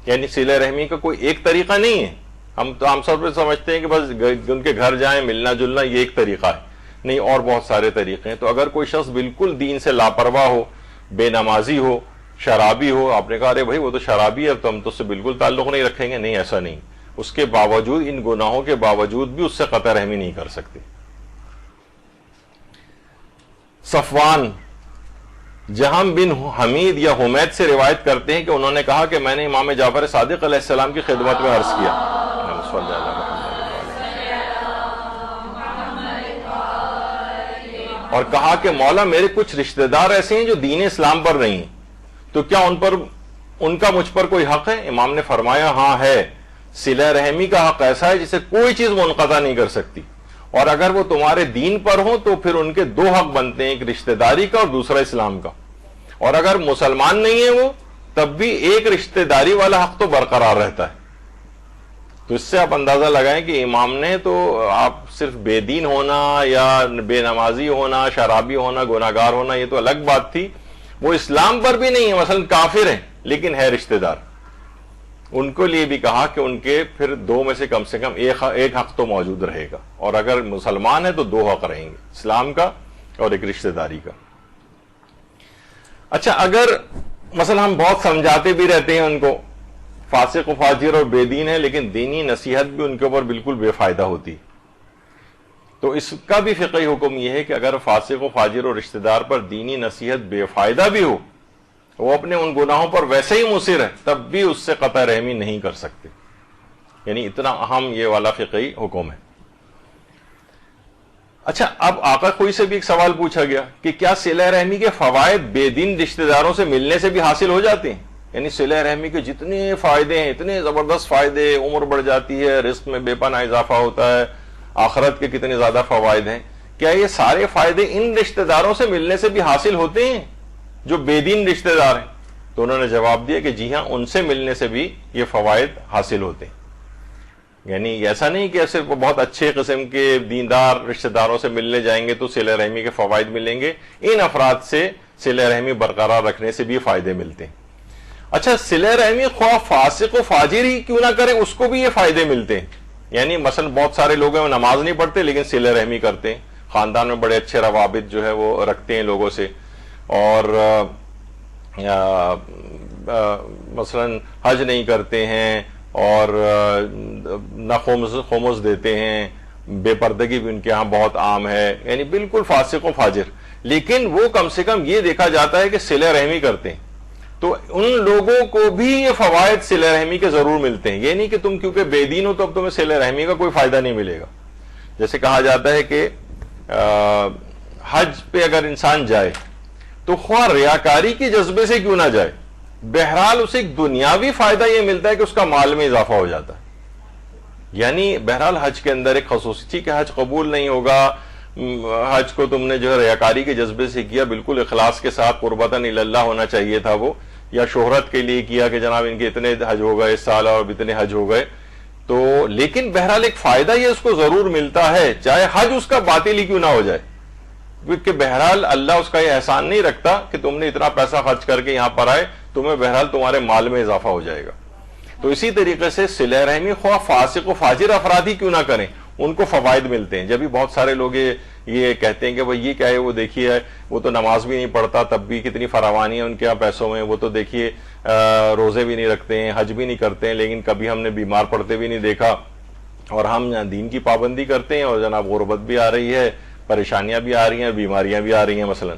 یعنی صلہ رحمی کا کوئی ایک طریقہ نہیں ہے. ہم تو عام طور پہ سمجھتے ہیں کہ بس ان کے گھر جائیں، ملنا جلنا، یہ ایک طریقہ ہے. نہیں، اور بہت سارے طریقے ہیں. تو اگر کوئی شخص بالکل دین سے لاپرواہ ہو، بے نمازی ہو، شرابی ہو، آپ نے کہا ارے بھائی وہ تو شرابی ہے تو ہم تو اس سے بالکل تعلق نہیں رکھیں گے، نہیں، ایسا نہیں. اس کے باوجود، ان گناہوں کے باوجود بھی اس سے قطع رحمی نہیں کر سکتے. صفوان جہم بن حمید یا حمید سے روایت کرتے ہیں کہ انہوں نے کہا کہ میں نے امام جعفر صادق علیہ السلام کی خدمت میں عرض کیا اور کہا کہ مولا، میرے کچھ رشتہ دار ایسے ہیں جو دین اسلام پر نہیں ہیں، تو کیا ان کا مجھ پر کوئی حق ہے؟ امام نے فرمایا ہاں ہے. صلہ رحمی کا حق ایسا ہے جسے کوئی چیز منقطع نہیں کر سکتی، اور اگر وہ تمہارے دین پر ہوں تو پھر ان کے دو حق بنتے ہیں، ایک رشتہ داری کا اور دوسرا اسلام کا. اور اگر مسلمان نہیں ہے وہ، تب بھی ایک رشتہ داری والا حق تو برقرار رہتا ہے. تو اس سے آپ اندازہ لگائیں کہ امام نے تو آپ صرف بے دین ہونا یا بے نمازی ہونا، شرابی ہونا، گناہگار ہونا، یہ تو الگ بات تھی. وہ اسلام پر بھی نہیں ہے، مثلا کافر ہیں لیکن ہے رشتہ دار، ان کو لیے بھی کہا کہ ان کے پھر دو میں سے کم ایک حق تو موجود رہے گا. اور اگر مسلمان ہے تو دو حق رہیں گے، اسلام کا اور ایک رشتہ داری کا. اچھا، اگر مثلا ہم بہت سمجھاتے بھی رہتے ہیں ان کو، فاسق و فاجر اور بے دین ہے، لیکن دینی نصیحت بھی ان کے اوپر بالکل بے فائدہ ہوتی، تو اس کا بھی فقہی حکم یہ ہے کہ اگر فاسق و فاجر اور رشتہ دار پر دینی نصیحت بے فائدہ بھی ہو، وہ اپنے ان گناہوں پر ویسے ہی مصر ہے، تب بھی اس سے قطع رحمی نہیں کر سکتے. یعنی اتنا اہم یہ والا فقہی حکم ہے. اچھا، اب آقا خوئی سے بھی ایک سوال پوچھا گیا کہ کیا صلہ رحمی کے فوائد بے دین رشتہ داروں سے ملنے سے بھی حاصل ہو جاتے ہیں؟ یعنی صلہ رحمی کے جتنے فائدے ہیں، اتنے زبردست فائدے، عمر بڑھ جاتی ہے، رزق میں بے پناہ اضافہ ہوتا ہے، آخرت کے کتنے زیادہ فوائد ہیں، کیا یہ سارے فائدے ان رشتہ داروں سے ملنے سے بھی حاصل ہوتے ہیں جو بے دین رشتہ دار ہیں؟ تو انہوں نے جواب دیا کہ جی ہاں، ان سے ملنے سے بھی یہ فوائد حاصل ہوتے ہیں. یعنی ایسا نہیں کہ صرف بہت اچھے قسم کے دیندار رشتہ داروں سے ملنے جائیں گے تو صلہ رحمی کے فوائد ملیں گے، ان افراد سے صلہ رحمی برقرار رکھنے سے بھی فائدے ملتے ہیں. اچھا، صلہ رحمی خواہ فاسق و فاجر ہی کیوں نہ کریں، اس کو بھی یہ فائدے ملتے ہیں. یعنی مثلا بہت سارے لوگ ہیں وہ نماز نہیں پڑھتے لیکن صلہ رحمی کرتے ہیں، خاندان میں بڑے اچھے روابط جو ہے وہ رکھتے ہیں لوگوں سے، اور مثلا حج نہیں کرتے ہیں اور نہ خمس دیتے ہیں، بے پردگی بھی ان کے ہاں بہت عام ہے، یعنی بالکل فاسق و فاجر، لیکن وہ کم سے کم یہ دیکھا جاتا ہے کہ صلہ رحمی کرتے ہیں. تو ان لوگوں کو بھی یہ فوائد صلہ رحمی کے ضرور ملتے ہیں. یہ نہیں کہ تم کیونکہ بے دین ہو تو اب تمہیں صلہ رحمی کا کوئی فائدہ نہیں ملے گا. جیسے کہا جاتا ہے کہ حج پہ اگر انسان جائے تو خواہ ریاکاری کے جذبے سے کیوں نہ جائے، بہرحال اسے ایک دنیاوی فائدہ یہ ملتا ہے کہ اس کا مال میں اضافہ ہو جاتا ہے. یعنی بہرحال حج کے اندر ایک خصوصی کہ حج قبول نہیں ہوگا، حج کو تم نے جو ہے ریاکاری کے جذبے سے کیا، بالکل اخلاص کے ساتھ قربتاً اللہ ہونا چاہیے تھا وہ، یا شہرت کے لیے کیا کہ جناب ان کے اتنے حج ہو گئے اس سال اور اتنے حج ہو گئے، تو لیکن بہرحال ایک فائدہ یہ اس کو ضرور ملتا ہے، چاہے حج اس کا باطل ہی کیوں نہ ہو جائے. کہ بہرحال اللہ اس کا یہ احسان نہیں رکھتا کہ تم نے اتنا پیسہ خرچ کر کے یہاں پر آئے، تمہیں بہرحال تمہارے مال میں اضافہ ہو جائے گا۔ تو اسی طریقے سے صلہ رحمی خواہ فاسق و فاجر افراد ہی کیوں نہ کریں، ان کو فوائد ملتے ہیں۔ جب بھی بہت سارے لوگ یہ کہتے ہیں کہ بھئی یہ کیا ہے، وہ دیکھیے وہ تو نماز بھی نہیں پڑھتا تب بھی کتنی فراوانی ہے ان کے یہاں پیسوں میں، وہ تو دیکھیے روزے بھی نہیں رکھتے ہیں، حج بھی نہیں کرتے ہیں، لیکن کبھی ہم نے بیمار پڑتے بھی نہیں دیکھا، اور ہم دین کی پابندی کرتے ہیں اور جناب غربت بھی آ رہی ہے، پریشانیاں بھی آ رہی ہیں، بیماریاں بھی آ رہی ہیں مثلا۔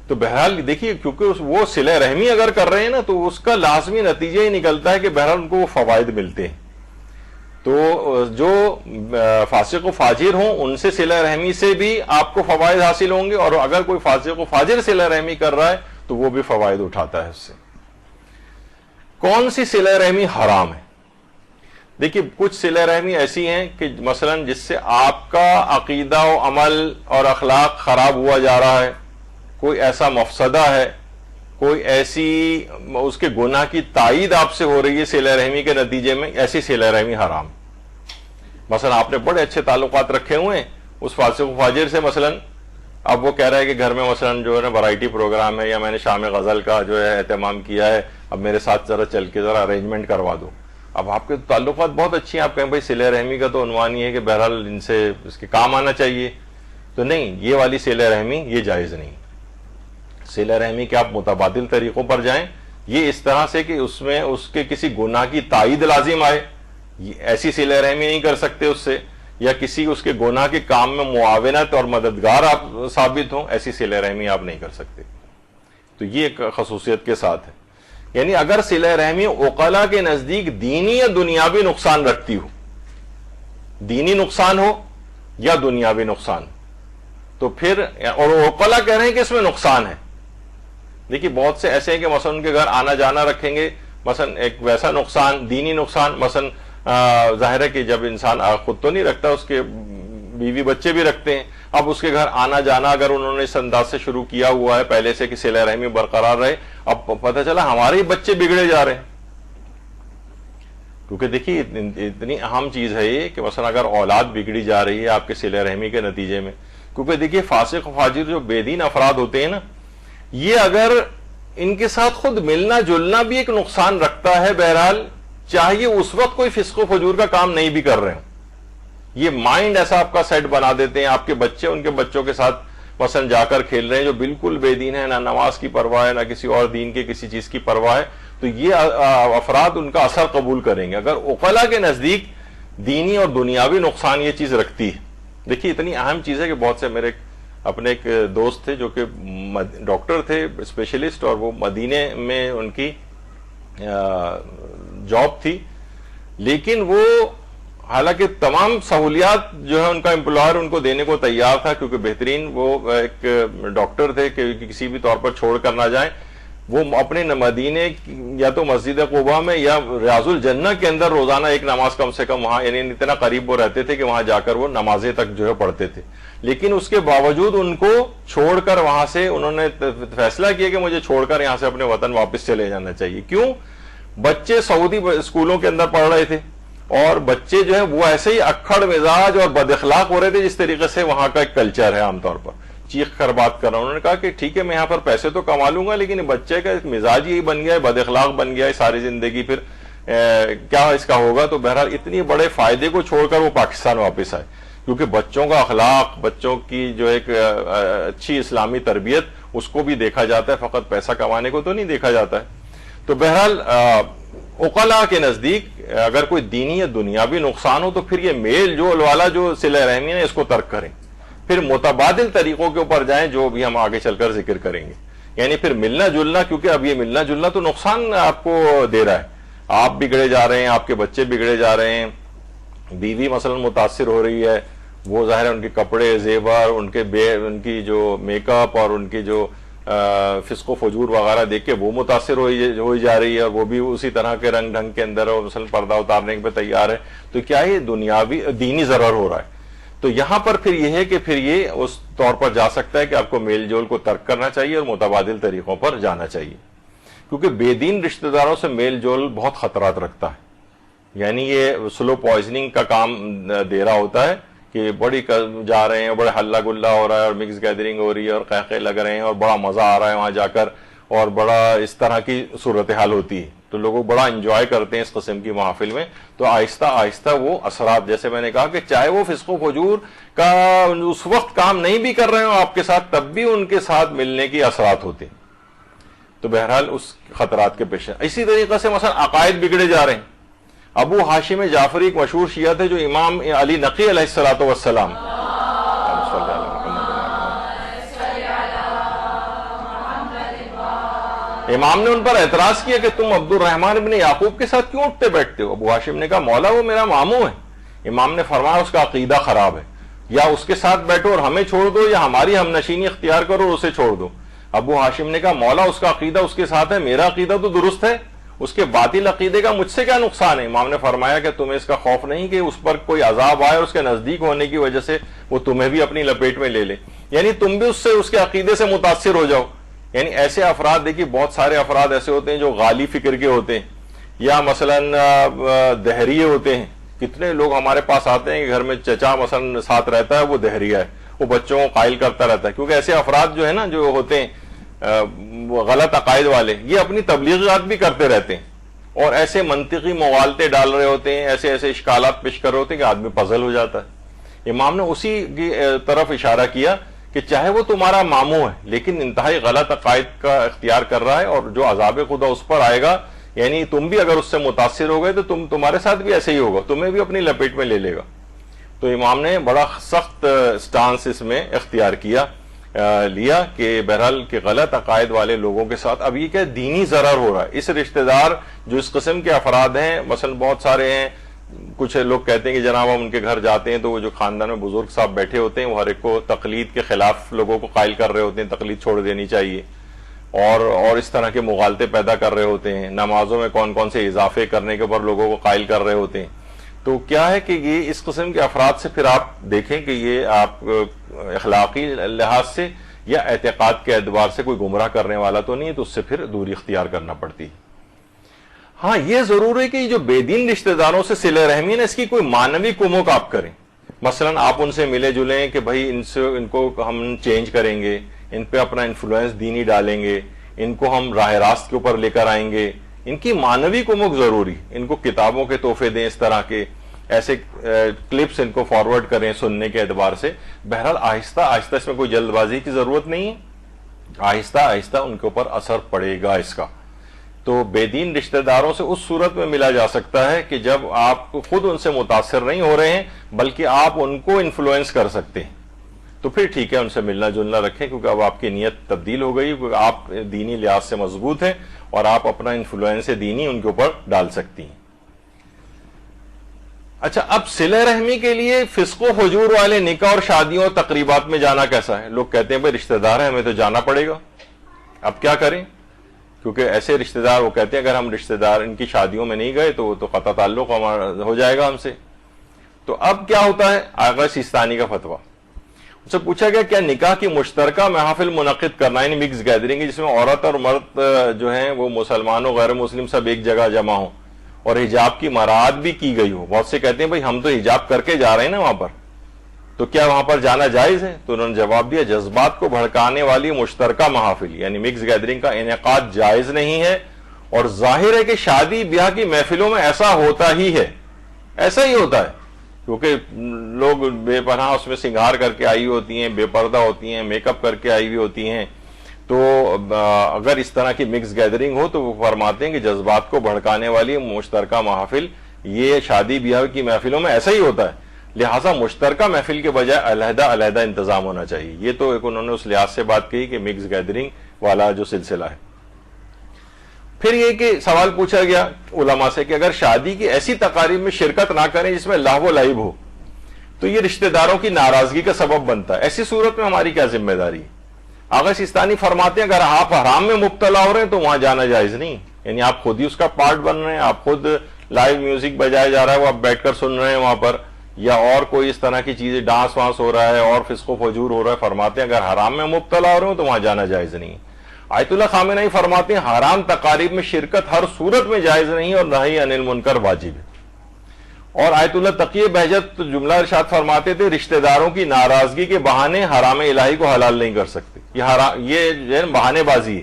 تو بہرحال دیکھیے کیونکہ وہ صلہ رحمی اگر کر رہے ہیں نا تو اس کا لازمی نتیجہ ہی نکلتا ہے کہ بہرحال ان کو وہ فوائد ملتے ہیں۔ تو جو فاسق و فاجر ہوں ان سے صلہ رحمی سے بھی آپ کو فوائد حاصل ہوں گے، اور اگر کوئی فاسق و فاجر صلہ رحمی کر رہا ہے تو وہ بھی فوائد اٹھاتا ہے اس سے۔ کون سی صلہ رحمی حرام ہے؟ دیکھیے کچھ صلہ رحمی ایسی ہیں کہ مثلا جس سے آپ کا عقیدہ و عمل اور اخلاق خراب ہوا جا رہا ہے، کوئی ایسا مفسدہ ہے، کوئی ایسی اس کے گناہ کی تائید آپ سے ہو رہی ہے صلہ رحمی کے نتیجے میں، ایسی صلہ رحمی حرام۔ مثلا آپ نے بڑے اچھے تعلقات رکھے ہوئے ہیں اس فاسق و فاجر سے، مثلا اب وہ کہہ رہا ہے کہ گھر میں مثلا جو ہے نا ورائٹی پروگرام ہے، یا میں نے شام غزل کا جو ہے اہتمام کیا ہے، اب میرے ساتھ ذرا چل کے ذرا ارینجمنٹ کروا دو۔ اب آپ کے تعلقات بہت اچھی ہیں، آپ کہیں بھائی صلہ رحمی کا تو عنوان یہ ہے کہ بہرحال ان سے اس کے کام آنا چاہیے، تو نہیں، یہ والی صلہ رحمی یہ جائز نہیں۔ صلہ رحمی کے آپ متبادل طریقوں پر جائیں، یہ اس طرح سے کہ اس میں اس کے کسی گناہ کی تائید لازم آئے، ایسی صلہ رحمی نہیں کر سکتے اس سے، یا کسی اس کے گناہ کے کام میں معاونت اور مددگار آپ ثابت ہوں، ایسی صلہ رحمی آپ نہیں کر سکتے۔ تو یہ ایک خصوصیت کے ساتھ ہے، یعنی اگر صلہ رحمی عقلاء کے نزدیک دینی یا دنیاوی نقصان رکھتی ہو، دینی نقصان ہو یا دنیاوی نقصان، تو پھر، اور عقلاء کہہ رہے ہیں کہ اس میں نقصان ہے۔ دیکھیے بہت سے ایسے ہیں کہ مثلا ان کے گھر آنا جانا رکھیں گے، مثلا ایک ویسا نقصان، دینی نقصان، مثلا ظاہر ہے کہ جب انسان خود تو نہیں رکھتا، اس کے بیوی بچے بھی رکھتے ہیں، اب اس کے گھر آنا جانا اگر انہوں نے اس انداز سے شروع کیا ہوا ہے پہلے سے کہ صلہ رحمی برقرار رہے، اب پتہ چلا ہمارے ہی بچے بگڑے جا رہے ہیں۔ کیونکہ دیکھیے اتنی اہم چیز ہے یہ کہ مثلا اگر اولاد بگڑی جا رہی ہے آپ کے صلہ رحمی کے نتیجے میں، کیونکہ دیکھیے فاسق و فاجر جو بے دین افراد ہوتے ہیں نا، یہ اگر ان کے ساتھ خود ملنا جلنا بھی ایک نقصان رکھتا ہے، بہرحال چاہیے اس وقت کوئی فسق و فجور کا کام نہیں بھی کر رہے ہوں، یہ مائنڈ ایسا آپ کا سیٹ بنا دیتے ہیں، آپ کے بچے ان کے بچوں کے ساتھ مثلا جا کر کھیل رہے ہیں جو بالکل بے دین ہے، نہ نماز کی پرواہ ہے، نہ کسی اور دین کے کسی چیز کی پرواہ ہے، تو یہ افراد ان کا اثر قبول کریں گے۔ اگر عقلاء کے نزدیک دینی اور دنیاوی نقصان یہ چیز رکھتی ہے، دیکھیے اتنی اہم چیز ہے کہ بہت سے میرے اپنے ایک دوست تھے جو کہ ڈاکٹر تھے اسپیشلسٹ، اور وہ مدینے میں ان کی جاب تھی، لیکن وہ حالانکہ تمام سہولیات جو ہے ان کا امپلائر ان کو دینے کو تیار تھا، کیونکہ بہترین وہ ایک ڈاکٹر تھے کہ کسی بھی طور پر چھوڑ کر نہ جائیں، وہ اپنے مدینے یا تو مسجد قباء میں یا ریاض الجنہ کے اندر روزانہ ایک نماز کم سے کم وہاں، یعنی اتنا قریب وہ رہتے تھے کہ وہاں جا کر وہ نمازیں تک جو ہے پڑھتے تھے، لیکن اس کے باوجود ان کو چھوڑ کر وہاں سے انہوں نے فیصلہ کیا کہ مجھے چھوڑ کر یہاں سے اپنے وطن واپس چلے جانا چاہیے۔ کیوں؟ بچے سعودی اسکولوں کے اندر پڑھ رہے تھے، اور بچے جو ہیں وہ ایسے ہی اکھڑ مزاج اور بد اخلاق ہو رہے تھے، جس طریقے سے وہاں کا ایک کلچر ہے عام طور پر چیخ کر بات کر رہا ہوں۔ انہوں نے کہا کہ ٹھیک ہے میں یہاں پر پیسے تو کما لوں گا، لیکن بچے کا مزاج یہی بن گیا ہے، بد اخلاق بن گیا ہے ساری زندگی، پھر کیا اس کا ہوگا؟ تو بہرحال اتنی بڑے فائدے کو چھوڑ کر وہ پاکستان واپس آئے، کیونکہ بچوں کا اخلاق، بچوں کی جو ایک اچھی اسلامی تربیت، اس کو بھی دیکھا جاتا ہے، فقط پیسہ کمانے کو تو نہیں دیکھا جاتا ہے۔ تو بہرحال عقلاء کے نزدیک اگر کوئی دینی یا دنیاوی نقصان ہو تو پھر یہ میل جول والا جو صلہ رحمی ہے اس کو ترک کریں، پھر متبادل طریقوں کے اوپر جائیں جو بھی ہم آگے چل کر ذکر کریں گے، یعنی پھر ملنا جلنا، کیونکہ اب یہ ملنا جلنا تو نقصان آپ کو دے رہا ہے، آپ بگڑے جا رہے ہیں، آپ کے بچے بگڑے جا رہے ہیں، بیوی مثلا متاثر ہو رہی ہے، وہ ظاہر ہے ان کے کپڑے زیور، ان کی جو میک اپ اور ان کی جو فسق و فجور وغیرہ دیکھ کے وہ متاثر ہوئی جا رہی ہے، اور وہ بھی اسی طرح کے رنگ ڈھنگ کے اندر مثلا پردہ اتارنے پہ تیار ہے، تو کیا یہ دنیاوی دینی ضرر ہو رہا ہے؟ تو یہاں پر پھر یہ ہے کہ پھر یہ اس طور پر جا سکتا ہے کہ آپ کو میل جول کو ترک کرنا چاہیے اور متبادل طریقوں پر جانا چاہیے، کیونکہ بے دین رشتہ داروں سے میل جول بہت خطرات رکھتا ہے، یعنی یہ سلو پوائزننگ کا کام دے رہا ہوتا ہے کہ بڑی جا رہے ہیں، بڑے ہلا گلا ہو رہا ہے اور مکس گیدرنگ ہو رہی ہے اور قہقہے لگ رہے ہیں اور بڑا مزہ آ رہا ہے وہاں جا کر، اور بڑا اس طرح کی صورتحال ہوتی ہے، تو لوگ بڑا انجوائے کرتے ہیں اس قسم کی محافل میں. تو آہستہ آہستہ وہ اثرات، جیسے میں نے کہا کہ چاہے وہ فسق و فجور کا اس وقت کام نہیں بھی کر رہے ہوں آپ کے ساتھ، تب بھی ان کے ساتھ ملنے کی اثرات ہوتے ہیں. تو بہرحال اس خطرات کے پیش. اسی طریقے سے مثلا عقائد بگڑے جا رہے ہیں. ابو ہاشم جعفری ایک مشہور شیعہ تھے جو امام علی نقی علیہ الصلوۃ والسلام، امام نے ان پر اعتراض کیا کہ تم عبد الرحمن ابن یعقوب کے ساتھ کیوں اٹھتے بیٹھتے ہو؟ ابو ہاشم نے کہا مولا وہ میرا ماموں ہے. امام نے فرمایا اس کا عقیدہ خراب ہے، یا اس کے ساتھ بیٹھو اور ہمیں چھوڑ دو، یا ہماری ہم نشینی اختیار کرو اور اسے چھوڑ دو. ابو ہاشم نے کہا مولا اس کا عقیدہ اس کے ساتھ ہے، میرا عقیدہ تو درست ہے، اس کے باطل عقیدے کا مجھ سے کیا نقصان ہے؟ امام نے فرمایا کہ تمہیں اس کا خوف نہیں کہ اس پر کوئی عذاب آئے اور اس کے نزدیک ہونے کی وجہ سے وہ تمہیں بھی اپنی لپیٹ میں لے لے، یعنی تم بھی اس کے عقیدے سے متاثر ہو جاؤ. یعنی ایسے افراد، دیکھیے بہت سارے افراد ایسے ہوتے ہیں جو غالی فکر کے ہوتے ہیں، یا مثلا دہریے ہوتے ہیں. کتنے لوگ ہمارے پاس آتے ہیں کہ گھر میں چچا مثلا ساتھ رہتا ہے، وہ دہریہ ہے، وہ بچوں کو قائل کرتا رہتا ہے. کیونکہ ایسے افراد جو ہے نا، جو ہوتے ہیں غلط عقائد والے، یہ اپنی تبلیغات بھی کرتے رہتے ہیں اور ایسے منطقی مغالطے ڈال رہے ہوتے ہیں، ایسے ایسے اشکالات پیش کر رہے ہوتے ہیں کہ آدمی پزل ہو جاتا ہے. امام نے اسی کی طرف اشارہ کیا کہ چاہے وہ تمہارا ماموں ہے لیکن انتہائی غلط عقائد کا اختیار کر رہا ہے، اور جو عذاب خدا اس پر آئے گا، یعنی تم بھی اگر اس سے متاثر ہو گئے تو تمہارے ساتھ بھی ایسے ہی ہوگا، تمہیں بھی اپنی لپیٹ میں لے لے گا. تو امام نے بڑا سخت سٹانس اس میں اختیار لیا کہ بہرحال کہ غلط عقائد والے لوگوں کے ساتھ اب یہ کہ دینی ضرر ہو رہا ہے. اس رشتہ دار جو اس قسم کے افراد ہیں، مثلا بہت سارے ہیں، کچھ لوگ کہتے ہیں کہ جناب ہم ان کے گھر جاتے ہیں تو وہ جو خاندان میں بزرگ صاحب بیٹھے ہوتے ہیں وہ ہر ایک کو تقلید کے خلاف لوگوں کو قائل کر رہے ہوتے ہیں، تقلید چھوڑ دینی چاہیے، اور اس طرح کے مغالطے پیدا کر رہے ہوتے ہیں. نمازوں میں کون کون سے اضافے کرنے کے اوپر لوگوں کو قائل کر رہے ہوتے ہیں. تو کیا ہے کہ یہ اس قسم کے افراد سے پھر آپ دیکھیں کہ یہ آپ اخلاقی لحاظ سے یا اعتقاد کے اعتبار سے کوئی گمراہ کرنے والا تو نہیں ہے، تو اس سے پھر دوری اختیار کرنا پڑتی. ہاں یہ ضرور ہے کہ یہ جو بے دین رشتہ داروں سے صلہ رحمی ہے، اس کی کوئی معنوی کمک آپ کریں. مثلا آپ ان سے ملے جلیں کہ بھائی ان کو ہم چینج کریں گے، ان پہ اپنا انفلوئنس دینی ڈالیں گے، ان کو ہم راہ راست کے اوپر لے کر آئیں گے. ان کی معنوی کمک ضروری، ان کو کتابوں کے تحفے دیں، اس طرح کے ایسے کلپس ان کو فارورڈ کریں سننے کے اعتبار سے. بہرحال آہستہ آہستہ، اس میں کوئی جلد بازی کی ضرورت نہیں ہے، آہستہ آہستہ ان کے اوپر اثر پڑے گا اس کا. تو بے دین رشتہ داروں سے اس صورت میں ملا جا سکتا ہے کہ جب آپ خود ان سے متاثر نہیں ہو رہے ہیں بلکہ آپ ان کو انفلوئنس کر سکتے ہیں، تو پھر ٹھیک ہے ان سے ملنا جلنا رکھیں، کیونکہ اب آپ کی نیت تبدیل ہو گئی، کیونکہ آپ دینی لحاظ سے مضبوط ہیں اور آپ اپنا انفلوئنس دینی ان کے اوپر ڈال سکتی ہیں. اچھا، اب صلہ رحمی کے لیے فسق و فجور والے نکاح اور شادیوں اور تقریبات میں جانا کیسا ہے؟ لوگ کہتے ہیں بھائی رشتہ دار ہیں، ہمیں تو جانا پڑے گا. اب کیا کریں؟ کیونکہ ایسے رشتہ دار وہ کہتے ہیں اگر ہم رشتہ دار ان کی شادیوں میں نہیں گئے تو وہ تو قطع تعلق ہمارا ہو جائے گا ہم سے. تو اب کیا ہوتا ہے؟ آغا سیستانی کا فتویٰ. اس سے پوچھا گیا کیا نکاح کی مشترکہ محافل منعقد کرنا، یعنی مکس گیدرنگ جس میں عورت اور مرد جو ہیں وہ مسلمان و غیر مسلم سب ایک جگہ جمع ہوں اور حجاب کی مراعات بھی کی گئی ہو. بہت سے کہتے ہیں بھائی ہم تو حجاب کر کے جا رہے ہیں نا وہاں پر، تو کیا وہاں پر جانا جائز ہے؟ تو انہوں نے جواب دیا جذبات کو بھڑکانے والی مشترکہ محافل یعنی مکس گیدرنگ کا انعقاد جائز نہیں ہے، اور ظاہر ہے کہ شادی بیاہ کی محفلوں میں ایسا ہوتا ہی ہے، ایسا ہی ہوتا ہے، کیونکہ لوگ بے پناہ اس میں سنگار کر کے آئی ہوتی ہیں، بے پردہ ہوتی ہیں، میک اپ کر کے آئی ہوئی ہوتی ہیں. تو اگر اس طرح کی مکس گیدرنگ ہو تو وہ فرماتے ہیں کہ جذبات کو بھڑکانے والی مشترکہ محافل یہ شادی بیاہ کی محفلوں میں ایسا ہی ہوتا ہے، لہٰذا مشترکہ محفل کے بجائے علیحدہ علیحدہ انتظام ہونا چاہیے. یہ تو ایک انہوں نے اس لحاظ سے بات کہی کہ مکس گیدرنگ والا جو سلسلہ ہے. پھر یہ کہ سوال پوچھا گیا علماء سے کہ اگر شادی کی ایسی تقاریب میں شرکت نہ کریں جس میں لہو و لعب ہو تو یہ رشتہ داروں کی ناراضگی کا سبب بنتا ہے، ایسی صورت میں ہماری کیا ذمہ داری ہے؟ آغا سیستانی فرماتے ہیں اگر آپ حرام میں مبتلا ہو رہے ہیں تو وہاں جانا جائز نہیں، یعنی آپ خود ہی اس کا پارٹ بن رہے ہیں، آپ خود لائیو میوزک بجایا جا رہا ہے وہ آپ بیٹھ کر سن رہے ہیں وہاں پر، یا اور کوئی اس طرح کی چیزیں ڈانس وانس ہو رہا ہے اور فسق و فجور ہو رہا ہے. فرماتے ہیں اگر حرام میں مبتلا ہو رہے ہو تو وہاں جانا جائز نہیں. آیت اللہ خامنہئی فرماتے ہیں حرام تقاریب میں شرکت ہر صورت میں جائز نہیں اور نہی عن المنکر واجب ہے. اور آیت اللہ تقی بہجت جملہ ارشاد فرماتے تھے رشتہ داروں کی ناراضگی کے بہانے حرام الہی کو حلال نہیں کر سکتے. یہ جو ہے بہانے بازی ہے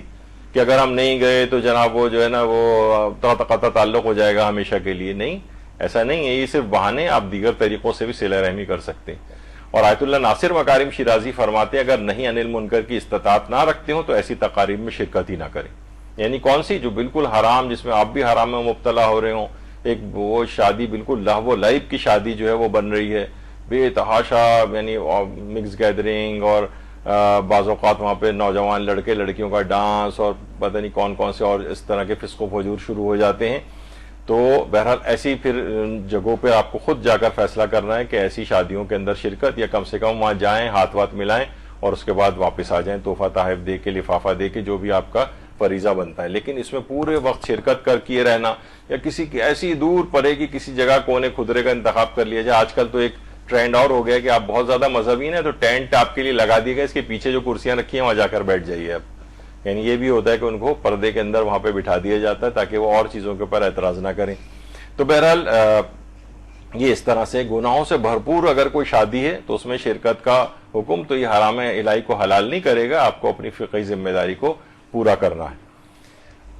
کہ اگر ہم نہیں گئے تو جناب وہ جو ہے نا وہ قطع تعلق ہو جائے گا ہمیشہ کے لیے. نہیں، ایسا نہیں ہے، یہ صرف بہانے، آپ دیگر طریقوں سے بھی صلہ رحمی کر سکتے ہیں. اور آیت اللہ ناصر مکارم شیرازی فرماتے ہیں اگر نہیں انل منکر کی استطاعت نہ رکھتے ہوں تو ایسی تقاریب میں شرکت ہی نہ کریں. یعنی کون سی؟ جو بالکل حرام، جس میں آپ بھی حرام میں مبتلا ہو رہے ہوں. ایک وہ شادی بالکل لہو و لعب کی شادی جو ہے وہ بن رہی ہے، بے تحاشا، یعنی مکس گیدرنگ، اور بعض اوقات وہاں پہ نوجوان لڑکے لڑکیوں کا ڈانس اور پتہ نہیں کون کون سے اور اس طرح کے فسق و فجور شروع ہو جاتے ہیں. تو بہرحال ایسی پھر جگہوں پہ آپ کو خود جا کر فیصلہ کرنا ہے کہ ایسی شادیوں کے اندر شرکت، یا کم سے کم وہاں جائیں، ہاتھ واتھ ملائیں اور اس کے بعد واپس آ جائیں، تحفہ تحائف دے کے، لفافہ دے کے، جو بھی آپ کا فریضہ بنتا ہے. لیکن اس میں پورے وقت شرکت کر کیے رہنا، یا کسی کی ایسی دور پرے کی کسی جگہ کونے خدرے کا انتخاب کر لیا جائے. آج کل تو ایک ٹرینڈ اور ہو گیا کہ آپ بہت زیادہ مذہبین ہیں تو ٹینٹ آپ کے لیے لگا دی گئے، اس کے پیچھے جو کرسیاں رکھی ہیں وہاں جا کر بیٹھ جائیے آپ. یعنی یہ بھی ہوتا ہے کہ ان کو پردے کے اندر وہاں پہ بٹھا دیا جاتا ہے تاکہ وہ اور چیزوں کے اوپر اعتراض نہ کریں. تو بہرحال یہ اس طرح سے گناہوں سے بھرپور اگر کوئی شادی ہے تو اس میں شرکت کا حکم تو یہ حرام الہی کو حلال نہیں کرے گا، آپ کو اپنی فقہی ذمہ داری کو پورا کرنا ہے.